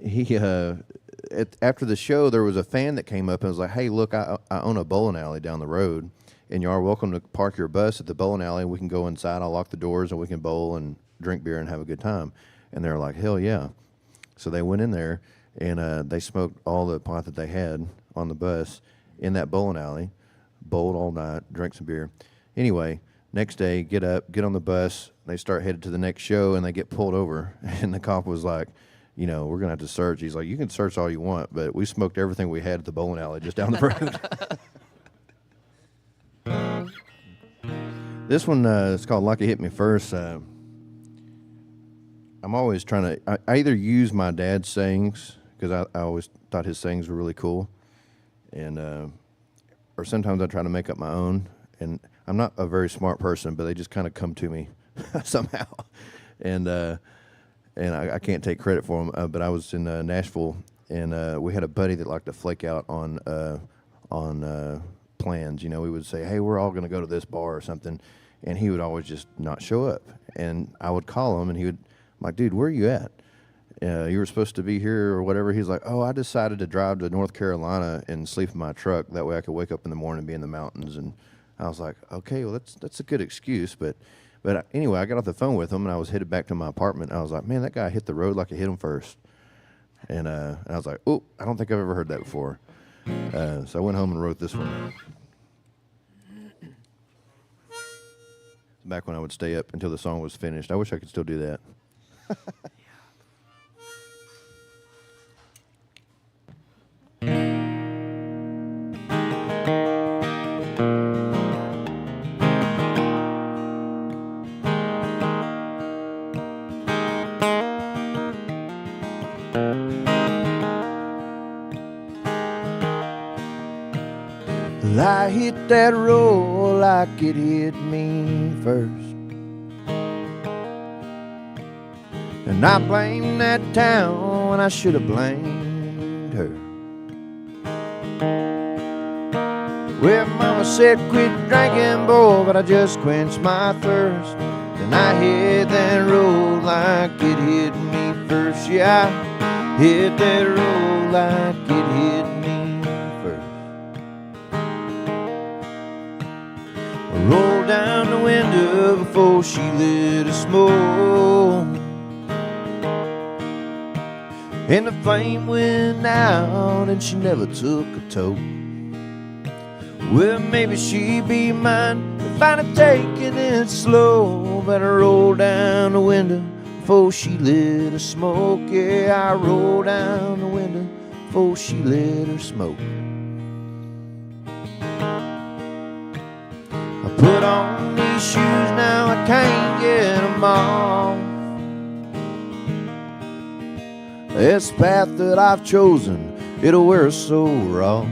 he after the show, there was a fan that came up and was like, hey, look, I own a bowling alley down the road, and you are welcome to park your bus at the bowling alley. We can go inside. I'll lock the doors, and we can bowl and drink beer and have a good time. And they were like, hell yeah. So they went in there, and they smoked all the pot that they had on the bus in that bowling alley, bowled all night, drank some beer. Anyway, next day, get on the bus. They start headed to the next show, and they get pulled over. And the cop was like, you know, we're going to have to search. He's like, you can search all you want, but we smoked everything we had at the bowling alley just down the road. This one is called Like It Hit Me First. I'm always trying to, I either use my dad's sayings, because I always thought his sayings were really cool, and or sometimes I try to make up my own. And I'm not a very smart person, but they just kind of come to me somehow. And I can't take credit for them. But I was in Nashville, and we had a buddy that liked to flake out on plans. You know, we would say, hey, we're all going to go to this bar or something. And he would always just not show up. And I would call him, and he would, I'm like, dude, where are you at? You were supposed to be here or whatever. He's like, oh, I decided to drive to North Carolina and sleep in my truck. That way I could wake up in the morning and be in the mountains. And I was like, okay, well, that's a good excuse. But anyway, I got off the phone with him, and I was headed back to my apartment. And I was like, man, that guy hit the road like it hit him first. And I was like, oh, I don't think I've ever heard that before. So I went home and wrote this one. Back when I would stay up until the song was finished. I wish I could still do that. I hit that road like it hit me first, and I blame that town when I should have blamed her. Well, mama said quit drinking, boy, but I just quenched my thirst. And I hit that road like it hit me first. Yeah, I hit that road like it hit me first. I rolled down the window before she lit a smoke, and the flame went out and she never took a toke. Well, maybe she'd be mine if I'd have taken it slow. But I rolled down the window before she lit her smoke. Yeah, I rolled down the window before she lit her smoke. I put on these shoes, now I can't get them off. This path that I've chosen, it'll wear us so raw.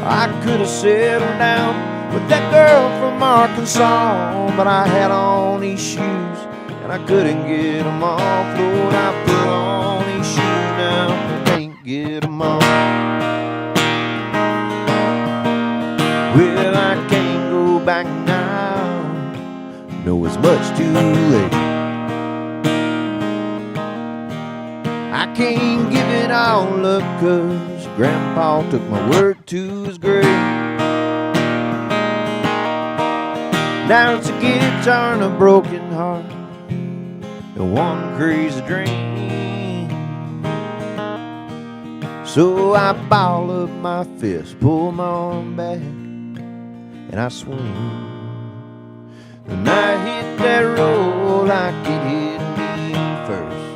I could have settled down with that girl from Arkansas, but I had on these shoes and I couldn't get them off. Lord, I put on these shoes, now I can't get them off. Well, I can't go back now, no, it's much too late. I can't give it all up, 'cause Grandpa took my word to his grave. Now it's a guitar and a broken heart one crazy dream. So I ball up my fist, pull my arm back, and I swing. And I hit that road like it hit me first.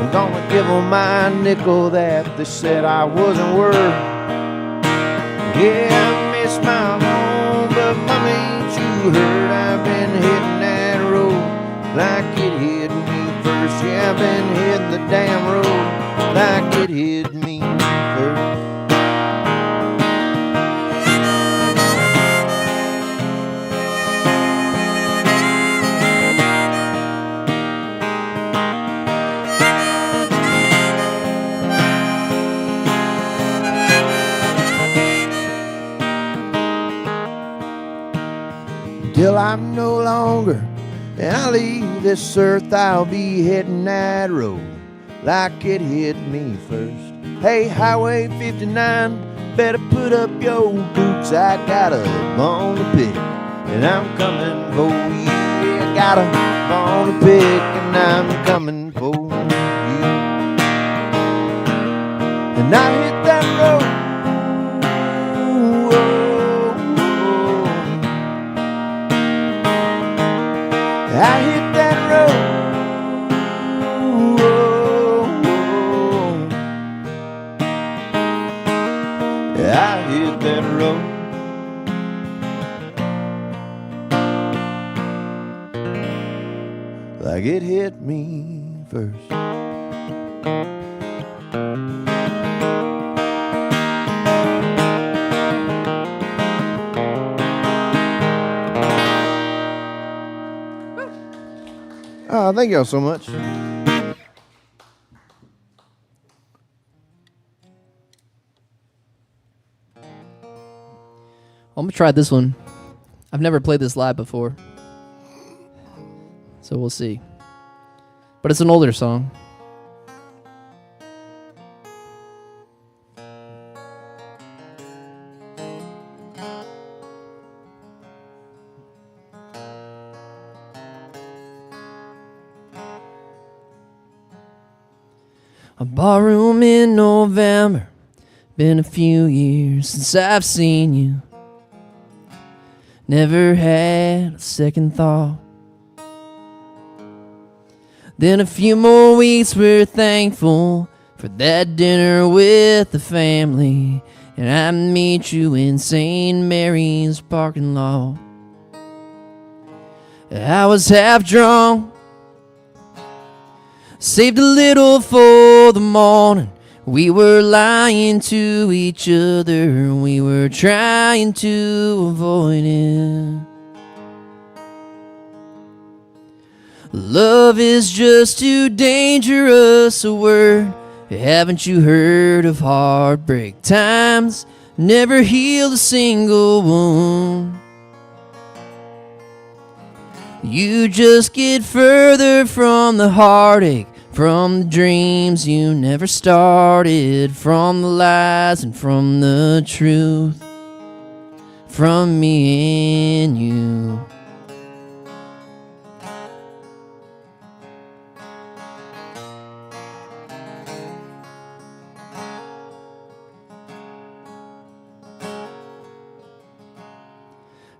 I'm gonna give them my nickel that they said I wasn't worth. Yeah, I miss my home, but mama, ain't you heard? I've been hitting that road like it hit me first. Yeah, I've been hitting the damn road like it hit me first. Till I'm no longer and I leave this earth, I'll be hitting that road like it hit me first. Hey, Highway 59, better put up your boots. I got a bone to pick, and I'm coming for you. I got a bone to pick, and I'm coming for you. And I hit that road. I hit that road. I hit that road. Like it hit me first. Thank y'all so much. I'm gonna try this one. I've never played this live before, so we'll see. But it's an older song. A barroom in November. Been a few years since I've seen you. Never had a second thought. Then a few more weeks we're thankful for that dinner with the family. And I meet you in St. Mary's parking lot. I was half drunk, saved a little for the morning. We were lying to each other. We were trying to avoid it. Love is just too dangerous a word. Haven't you heard of heartbreak? Times never healed a single wound. You just get further from the heartache, from the dreams you never started, from the lies and from the truth, from me and you.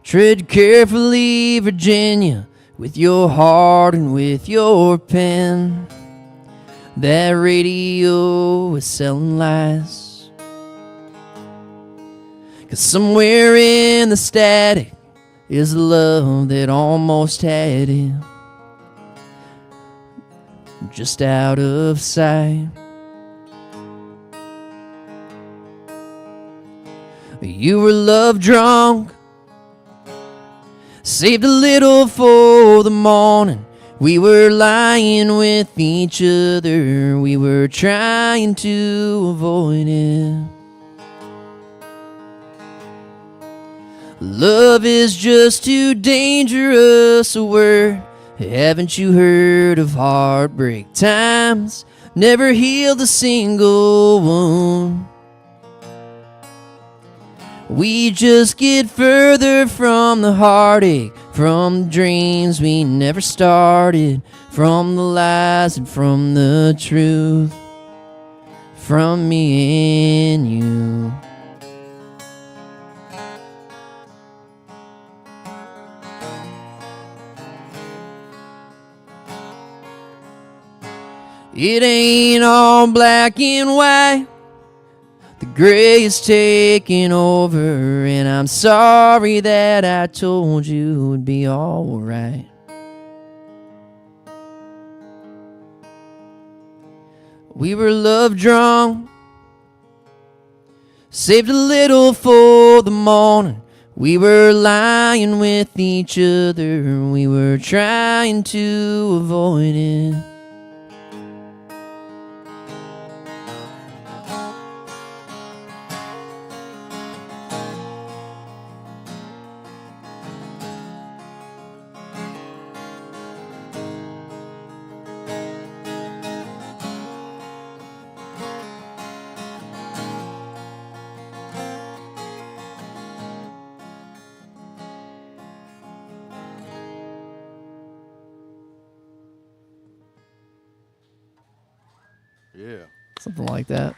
Tread carefully, Virginia, with your heart and with your pen. That radio is selling lies. 'Cause somewhere in the static is a love that almost had him, just out of sight. You were love drunk, saved a little for the morning. We were lying with each other. We were trying to avoid it. Love is just too dangerous a word. Haven't you heard of heartbreak? Times never healed a single wound. We just get further from the heartache, from dreams we never started, from the lies and from the truth, from me and you. It ain't all black and white. The gray is taking over, and I'm sorry that I told you it would be alright. We were love drunk, saved a little for the morning. We were lying with each other, we were trying to avoid it. Yeah. Something like that.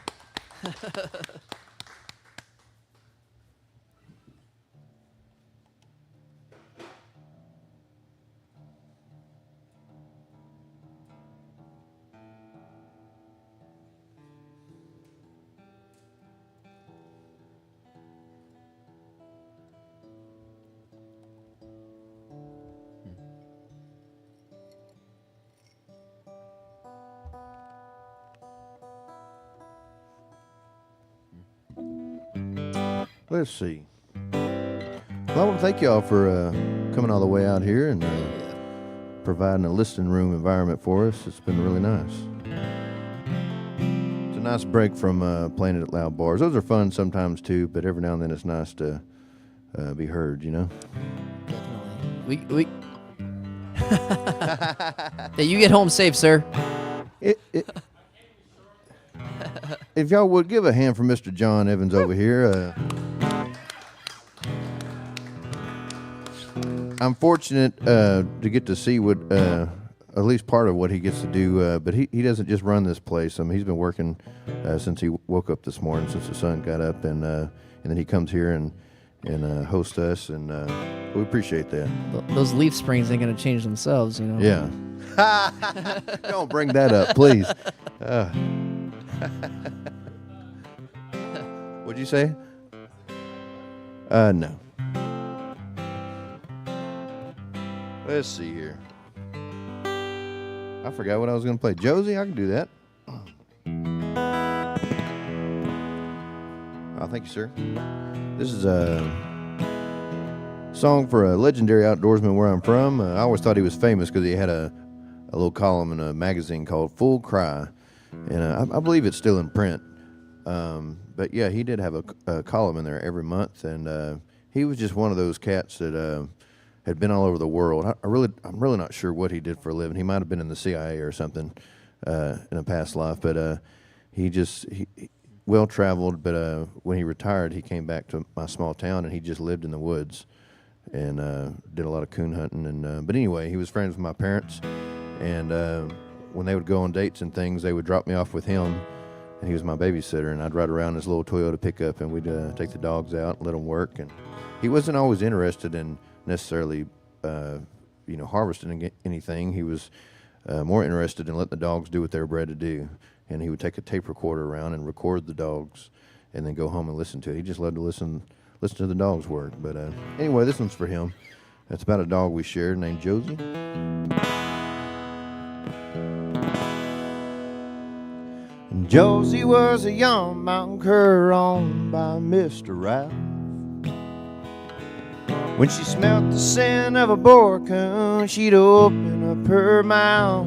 Let's see. Well, I want to thank y'all for coming all the way out here and providing a listening room environment for us. It's been really nice. It's a nice break from playing it at loud bars. Those are fun sometimes too, but every now and then it's nice to be heard, you know? Definitely. We Yeah, you get home safe, sir. If y'all would give a hand for Mr. John Evans over here. I'm fortunate to get to see what, at least part of what he gets to do, but he doesn't just run this place. I mean, he's been working since he woke up this morning, since the sun got up, and then he comes here and hosts us, and we appreciate that. Those leaf springs ain't gonna change themselves, you know. Yeah. Don't bring that up, please. What'd you say? No. Let's see here. I forgot what I was going to play. Josie, I can do that. Oh, thank you, sir. This is a song for a legendary outdoorsman where I'm from. I always thought he was famous because he had a little column in a magazine called Full Cry. And I believe it's still in print. But yeah, he did have a column in there every month. And he was just one of those cats that had been all over the world. I'm really not sure what he did for a living. He might have been in the CIA or something in a past life. But he well traveled. But when he retired, he came back to my small town, and he just lived in the woods and did a lot of coon hunting. And but anyway, he was friends with my parents, and when they would go on dates and things, they would drop me off with him, and he was my babysitter, and I'd ride around his little Toyota pickup, and we'd take the dogs out and let them work. And he wasn't always interested in necessarily, harvesting anything. He was more interested in letting the dogs do what they were bred to do. And he would take a tape recorder around and record the dogs, and then go home and listen to it. He just loved to listen to the dogs work. But anyway, this one's for him. It's about a dog we shared named Josie. And Josie was a young mountain cur owned by Mr. Ralph. When she smelt the scent of a boar coon, she'd open up her mouth.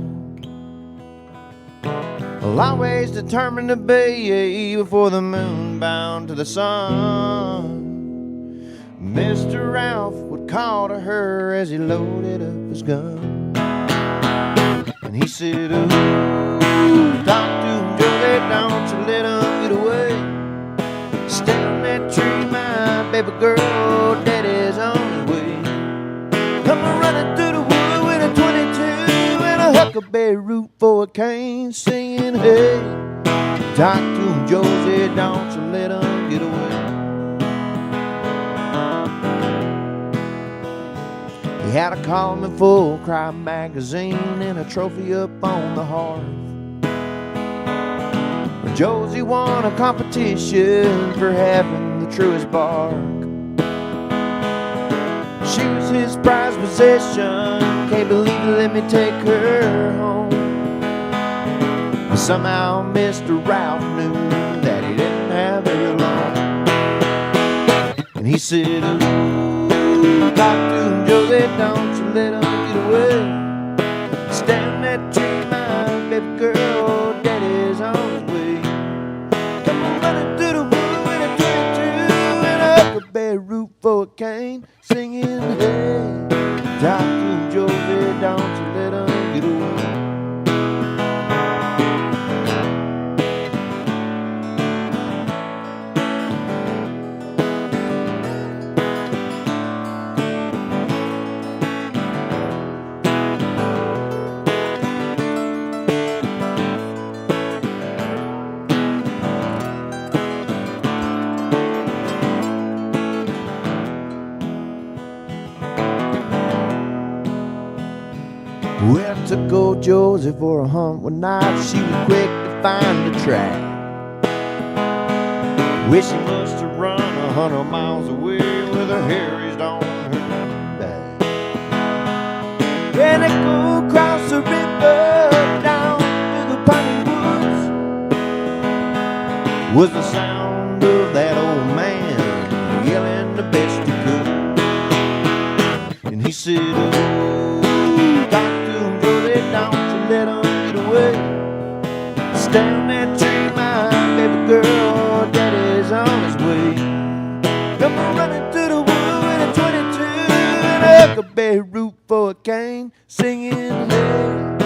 Well, always determined to be before the moon bound to the sun. Mr. Ralph would call to her as he loaded up his gun. And he said, ooh, talk to him, Josie, don't you let him get away. Stay on that tree, my baby girl, daddy's on his way. Come huckleberry root for a cane, singing, hey, talk to him, Josie, don't you let him get away. He had a column in Full Cry magazine and a trophy up on the hearth. But Josie won a competition for having the truest bark. She was his prized possession, can't believe it, let me take her home. But somehow Mr. Ralph knew that he didn't have very long. And he said, ooh, talk to him, Josie, don't you let him get away. Stand that tree, my baby girl, daddy's on his way. Come on, running through the woods with a 22 and a huckleberry root for a cane, singing, hey, talk to him, Josie, don't you let him get away. Well, I took old Josie for a hunt one night. She was quick to find the track. Wish she must have run 100 miles away with her hair raised on her back. Then they go across the river down to the piney woods. Was the sound of that old man yelling the best he could. And he said, oh, doctor, don't you let him get away. Stand that tree, my baby girl, daddy's on his way. Come on running through the woods with a 22 and a huckleberry root for a cane, singing, hey,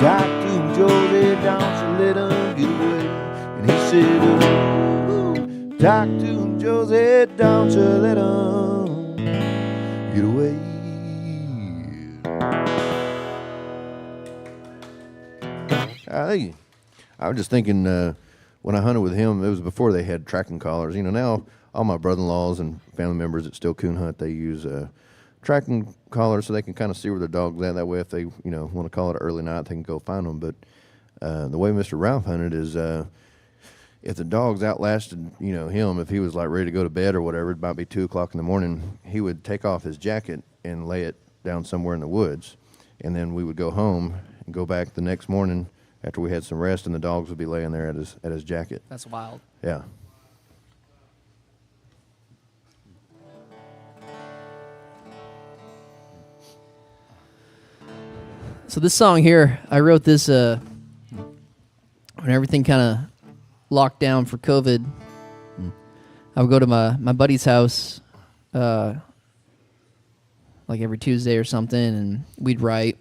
talk to him, Josie, don't you let him get away. And he said, ooh, talk to him, Josie, don't you let him get away. I was just thinking when I hunted with him, it was before they had tracking collars. You know, now all my brother-in-laws and family members that still coon hunt, they use tracking collars so they can kind of see where their dog's at. That way, if they want to call it early night, they can go find them. But the way Mr. Ralph hunted is if the dog's outlasted him, if he was like ready to go to bed or whatever, it might be 2 o'clock in the morning, he would take off his jacket and lay it down somewhere in the woods, and then we would go home and go back the next morning after we had some rest, and the dogs would be laying there at his jacket. That's wild. Yeah. So this song here, I wrote this when everything kind of locked down for COVID. I would go to my buddy's house like every Tuesday or something, and we'd write,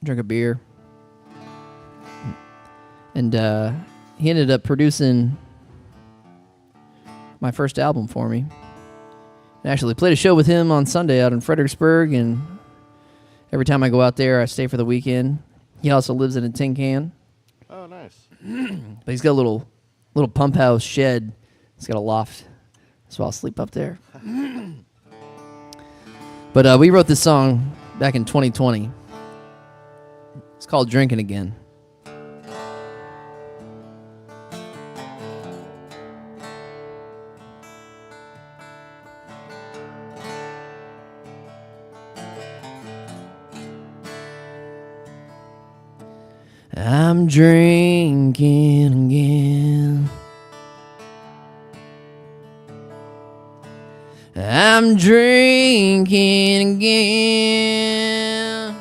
drink a beer. And he ended up producing my first album for me. I actually played a show with him on Sunday out in Fredericksburg, and every time I go out there, I stay for the weekend. He also lives in a tin can. Oh, nice. But he's got a little pump house shed. He's got a loft, so I'll sleep up there. But we wrote this song back in 2020. It's called Drinking Again. I'm drinking again. I'm drinking again.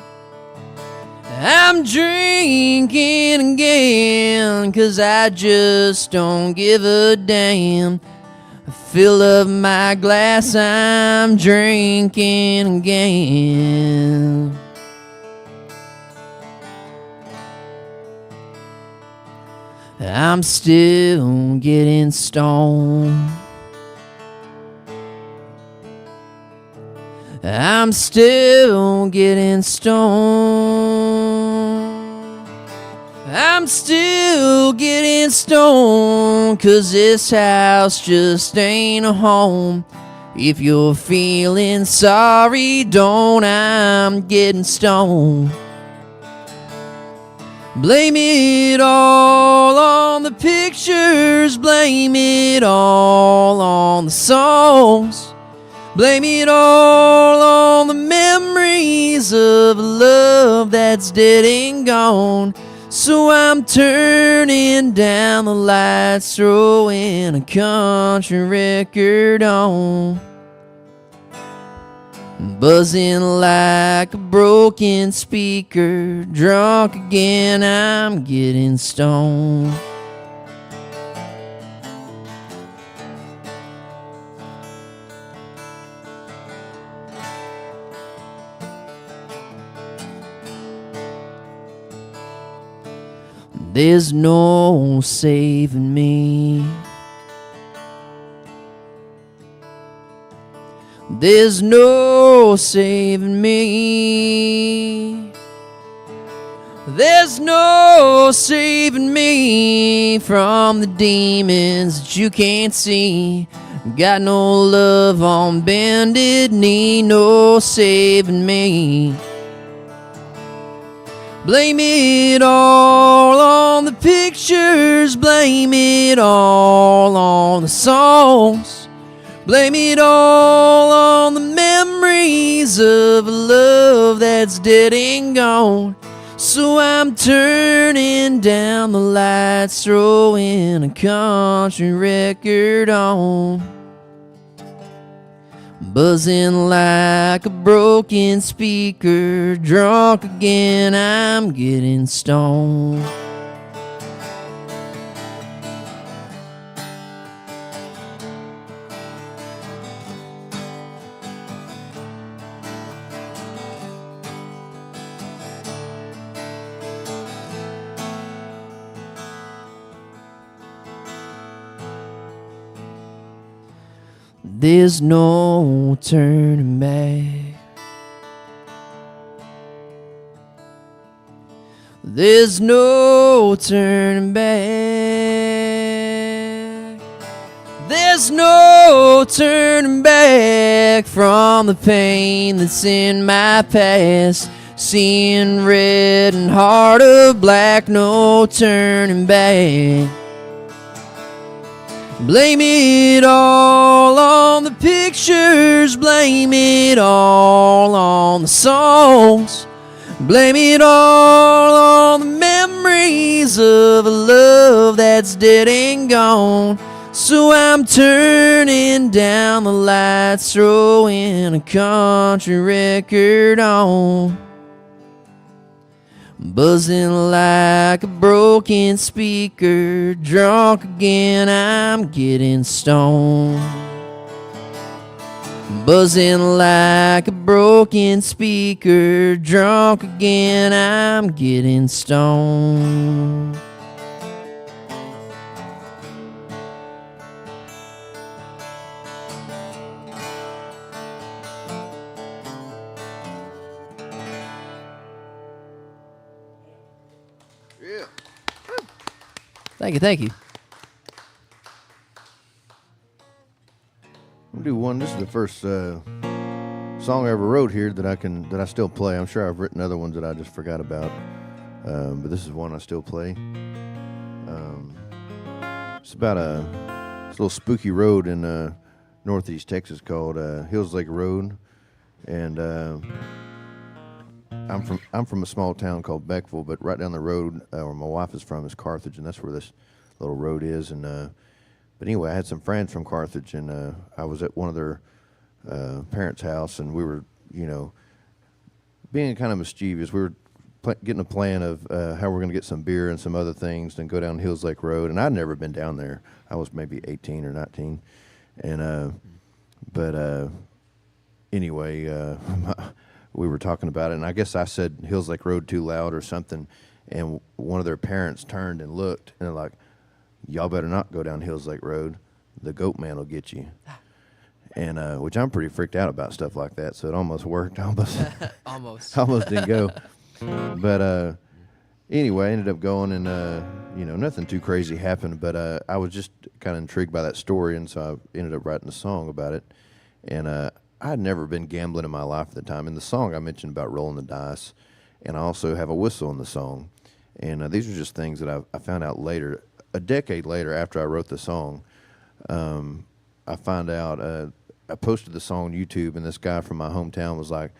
I'm drinking again, 'cause I just don't give a damn. I fill up my glass, I'm drinking again. I'm still getting stoned. I'm still getting stoned. I'm still getting stoned, 'cause this house just ain't a home. If you're feeling sorry, don't, I'm getting stoned. Blame it all on the pictures, blame it all on the songs. Blame it all on the memories of a love that's dead and gone. So I'm turning down the lights, throwing a country record on. Buzzing like a broken speaker, drunk again, I'm getting stoned. There's no saving me. There's no saving me. There's no saving me from the demons that you can't see. Got no love on bended knee, no saving me. Blame it all on the pictures, blame it all on the songs. Blame it all on the memories of a love that's dead and gone. So I'm turning down the lights, throwing a country record on. Buzzing like a broken speaker, drunk again, I'm getting stoned. There's no turning back. There's no turning back. There's no turning back from the pain that's in my past. Seeing red and heart of black, no turning back. Blame it all on the pictures, blame it all on the songs. Blame it all on the memories of a love that's dead and gone. So I'm turning down the lights, throwing a country record on. Buzzing like a broken speaker, drunk again, I'm getting stoned. Buzzing like a broken speaker, drunk again, I'm getting stoned. Thank you, thank you. We'll do one. This is the first song I ever wrote here that I still play. I'm sure I've written other ones that I just forgot about, but this is one I still play. It's about a little spooky road in northeast Texas called Hills Lake Road, and I'm from a small town called Beckville, but right down the road where my wife is from is Carthage, and that's where this little road is. And but anyway, I had some friends from Carthage, and I was at one of their parents' house, and we were, being kind of mischievous. We were getting a plan of how we're going to get some beer and some other things, and go down Hills Lake Road. And I'd never been down there. I was maybe 18 or 19, and but anyway. We were talking about it, and I guess I said Hills Lake Road too loud or something, and one of their parents turned and looked, and they're like, y'all better not go down Hills Lake Road. The goat man will get you. And which I'm pretty freaked out about stuff like that, so it almost worked. Almost Almost. almost didn't go. But anyway, I ended up going and, nothing too crazy happened, but I was just kind of intrigued by that story, and so I ended up writing a song about it. And I had never been gambling in my life at the time. In the song, I mentioned about rolling the dice, and I also have a whistle in the song. And these are just things that I found out later, a decade later after I wrote the song. I found out, I posted the song on YouTube, and this guy from my hometown was like,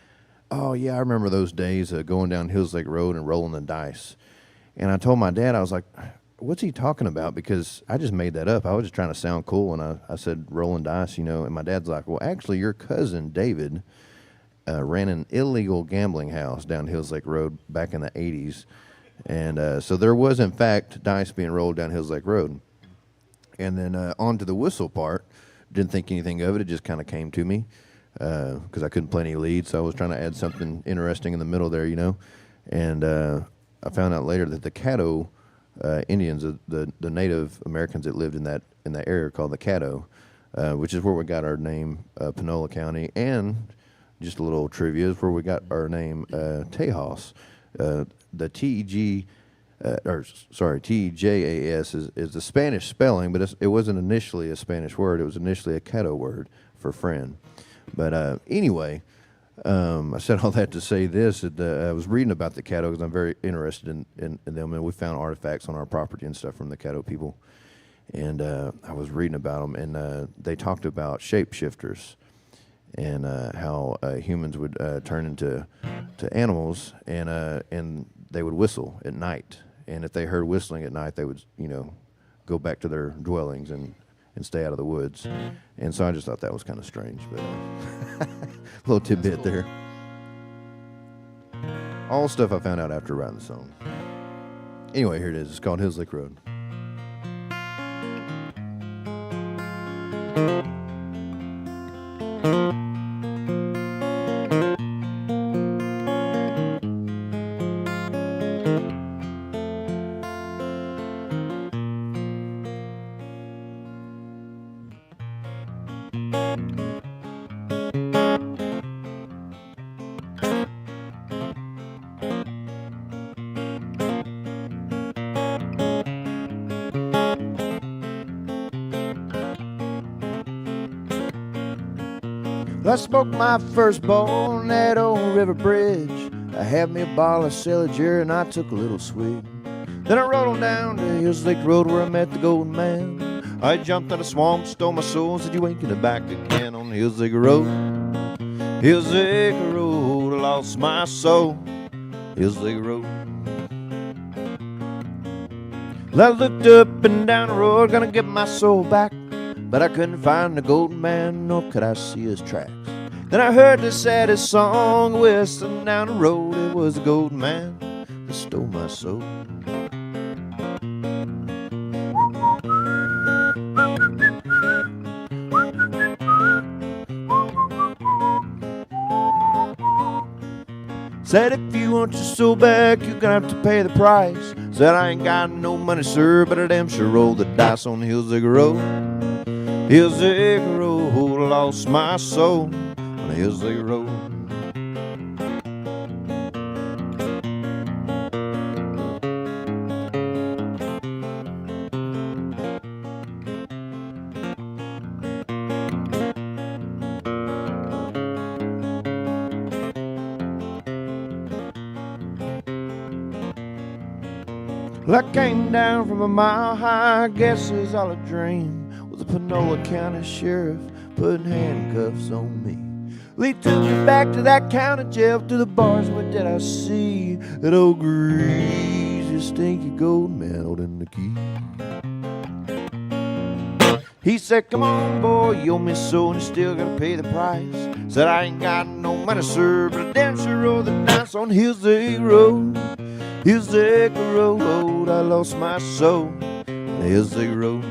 "Oh, yeah, I remember those days going down Hills Lake Road and rolling the dice." And I told my dad, I was like, "What's he talking about?" Because I just made that up. I was just trying to sound cool, and I said rolling dice, and my dad's like, "Well, actually, your cousin, David, ran an illegal gambling house down Hills Lake Road back in the 80s. And so there was, in fact, dice being rolled down Hills Lake Road. And then on to the whistle part. Didn't think anything of it. It just kind of came to me because I couldn't play any leads, so I was trying to add something interesting in the middle there, And I found out later that the Caddo Indians, the Native Americans that lived in that area, called the Caddo, which is where we got our name, Panola County, and just a little trivia is where we got our name, Tejas. The TJAS is the Spanish spelling, but it wasn't initially a Spanish word. It was initially a Caddo word for friend. But anyway, I said all that to say this. I was reading about the Caddo because I'm very interested in them, and we found artifacts on our property and stuff from the Caddo people. And I was reading about them, and they talked about shapeshifters and how humans would turn into animals, and they would whistle at night. And if they heard whistling at night, they would, go back to their dwellings and stay out of the woods. And so I just thought that was kind of strange, but a little tidbit there. All stuff I found out after writing the song. Anyway, here it is. It's called Hills Lake Road. I smoked my first bowl on that old river bridge. I had me a bottle of Celiger and I took a little swig. Then I rode on down to Hills Lake Road where I met the golden man. I jumped out of the swamp, stole my soul, and said, "You ain't getting back again on Hills Lake Road. Hills Lake Road, I lost my soul. Hills Lake Road." Well, I looked up and down the road, gonna get my soul back, but I couldn't find the golden man, nor could I see his tracks. Then I heard the saddest song whistling down the road. It was the golden man that stole my soul. Said, "If you want your soul back, you're gonna have to pay the price." Said, "I ain't got no money, sir, but I damn sure rolled the dice on Hills Lake Road. Hills Lake Road, I lost my soul on Hills Lake Road." Well, I came down from a mile high, I guess it was all a dream. Was the Panola County Sheriff putting handcuffs on me. Well, he took me back to that county jail, to the bars. What did I see? That old greasy, stinky gold man holding the key. He said, "Come on, boy, you owe me so, and you still gotta pay the price." Said, "I ain't got no money, sir, but I damn sure roll the dice on Hills Lake Road. Hills Lake Road, I lost my soul on Hills Lake Road."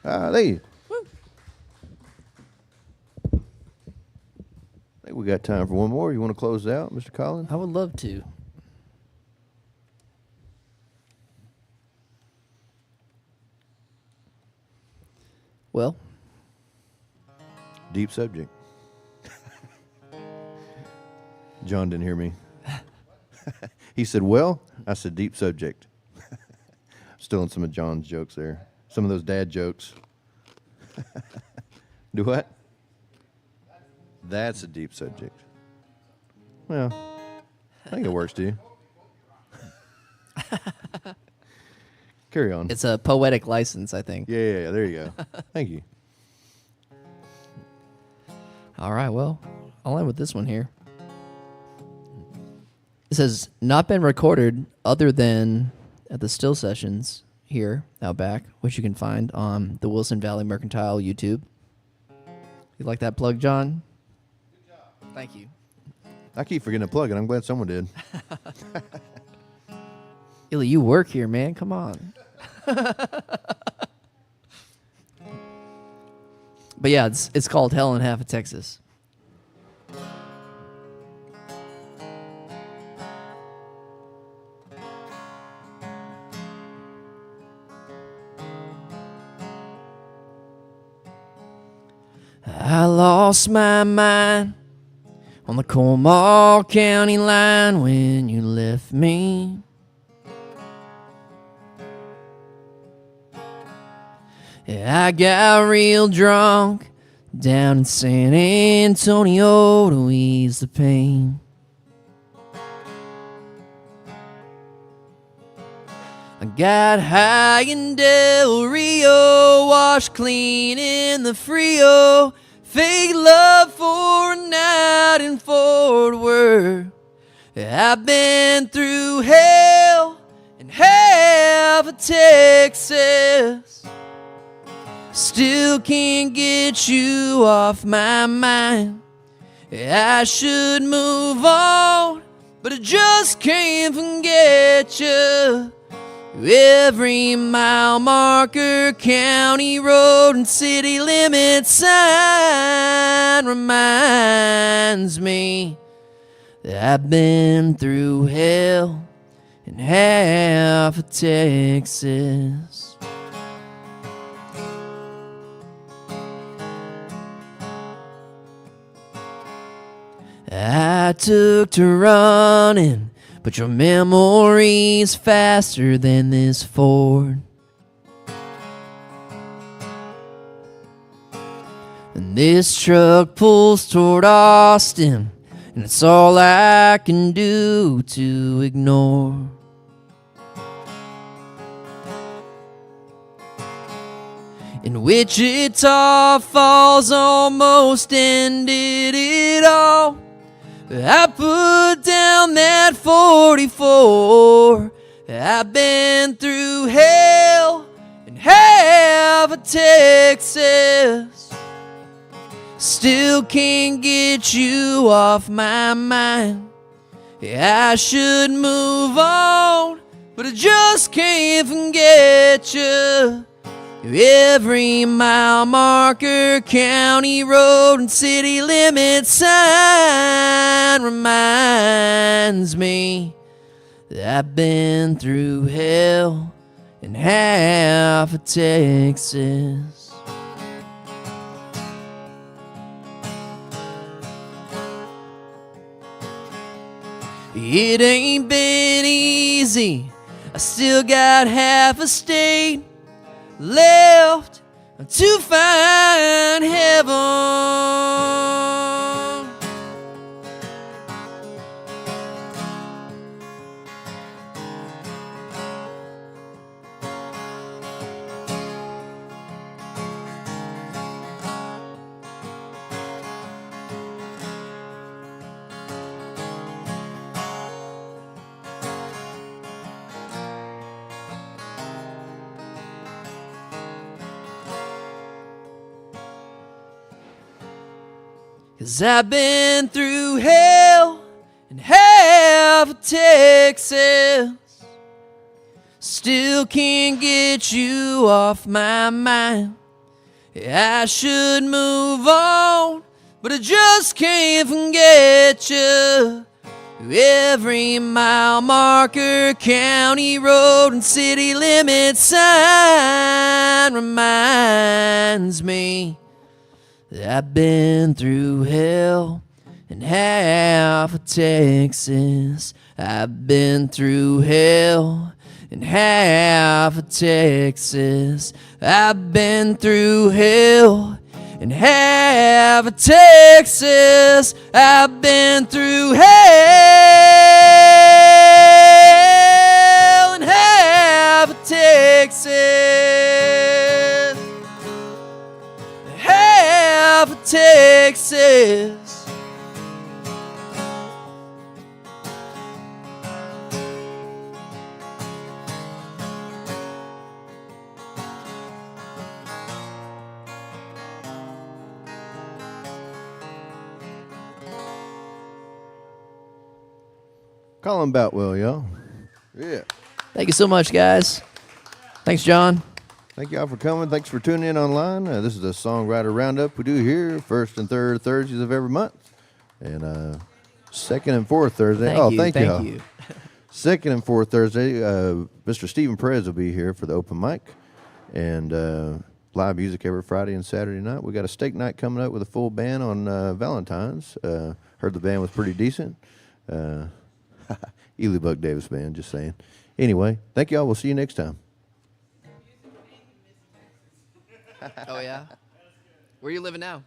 There. I think we got time for one more. You want to close it out, Mr. Colin? I would love to. Well, Deep subject. John didn't hear me. He said, well, I said deep subject. Stealing some of John's jokes there. Some of those dad jokes. Do what? That's a deep subject. Well, I think it works, do you? Carry on. it's a poetic license, I think. Yeah, there you go. Thank you. All right, well, I'll end with this one here. It says, not been recorded other than at the still sessions here out back, which you can find on the Wilson Valley Mercantile YouTube. You like that plug, John? Good job. Thank you. I keep forgetting to plug it. I'm glad someone did. Eley, you work here, man. Come on. But yeah, it's called Hell in Half of Texas. I lost my mind on the Comal County line when you left me. Yeah, I got real drunk down in San Antonio to ease the pain. I got high in Del Rio, washed clean in the Frio, fake love for a night in Fort Worth. I've been through hell and half of Texas. Still can't get you off my mind. I should move on, but I just can't forget you. Every mile marker, county road, and city limit sign reminds me that I've been through hell in half of Texas. I took to running, but your memory's faster than this Ford. And this truck pulls toward Austin, and it's all I can do to ignore. In Wichita Falls almost ended it all. I put down that 44. I've been through hell and half of Texas. Still can't get you off my mind. I should move on, but I just can't forget you. Every mile marker, county road, and city limit sign reminds me that I've been through hell in half of Texas. It ain't been easy. I still got half a state left to find heaven. Cause I've been through hell and half of Texas. Still can't get you off my mind. I should move on, but I just can't forget you. Every mile marker, county road, and city limit sign reminds me that I've been through hell and half of Texas. I've been through hell and half of Texas. I've been through hell and half of Texas. I've been through hell and half of Texas. Half of Texas. Colin Boutwell, y'all. Yeah. Thank you so much, guys. Thanks, John. Thank y'all for coming. Thanks for tuning in online. This is the Songwriter Roundup we do here first and third Thursdays of every month. And second and fourth Thursday. Thank you. Second and fourth Thursday, Mr. Stephen Perez will be here for the open mic. And live music every Friday and Saturday night. We got a steak night coming up with a full band on Valentine's. Heard the band was pretty decent. Eley Buck Davis band, just saying. Anyway, thank y'all. We'll see you next time. Oh, yeah? Where are you living now?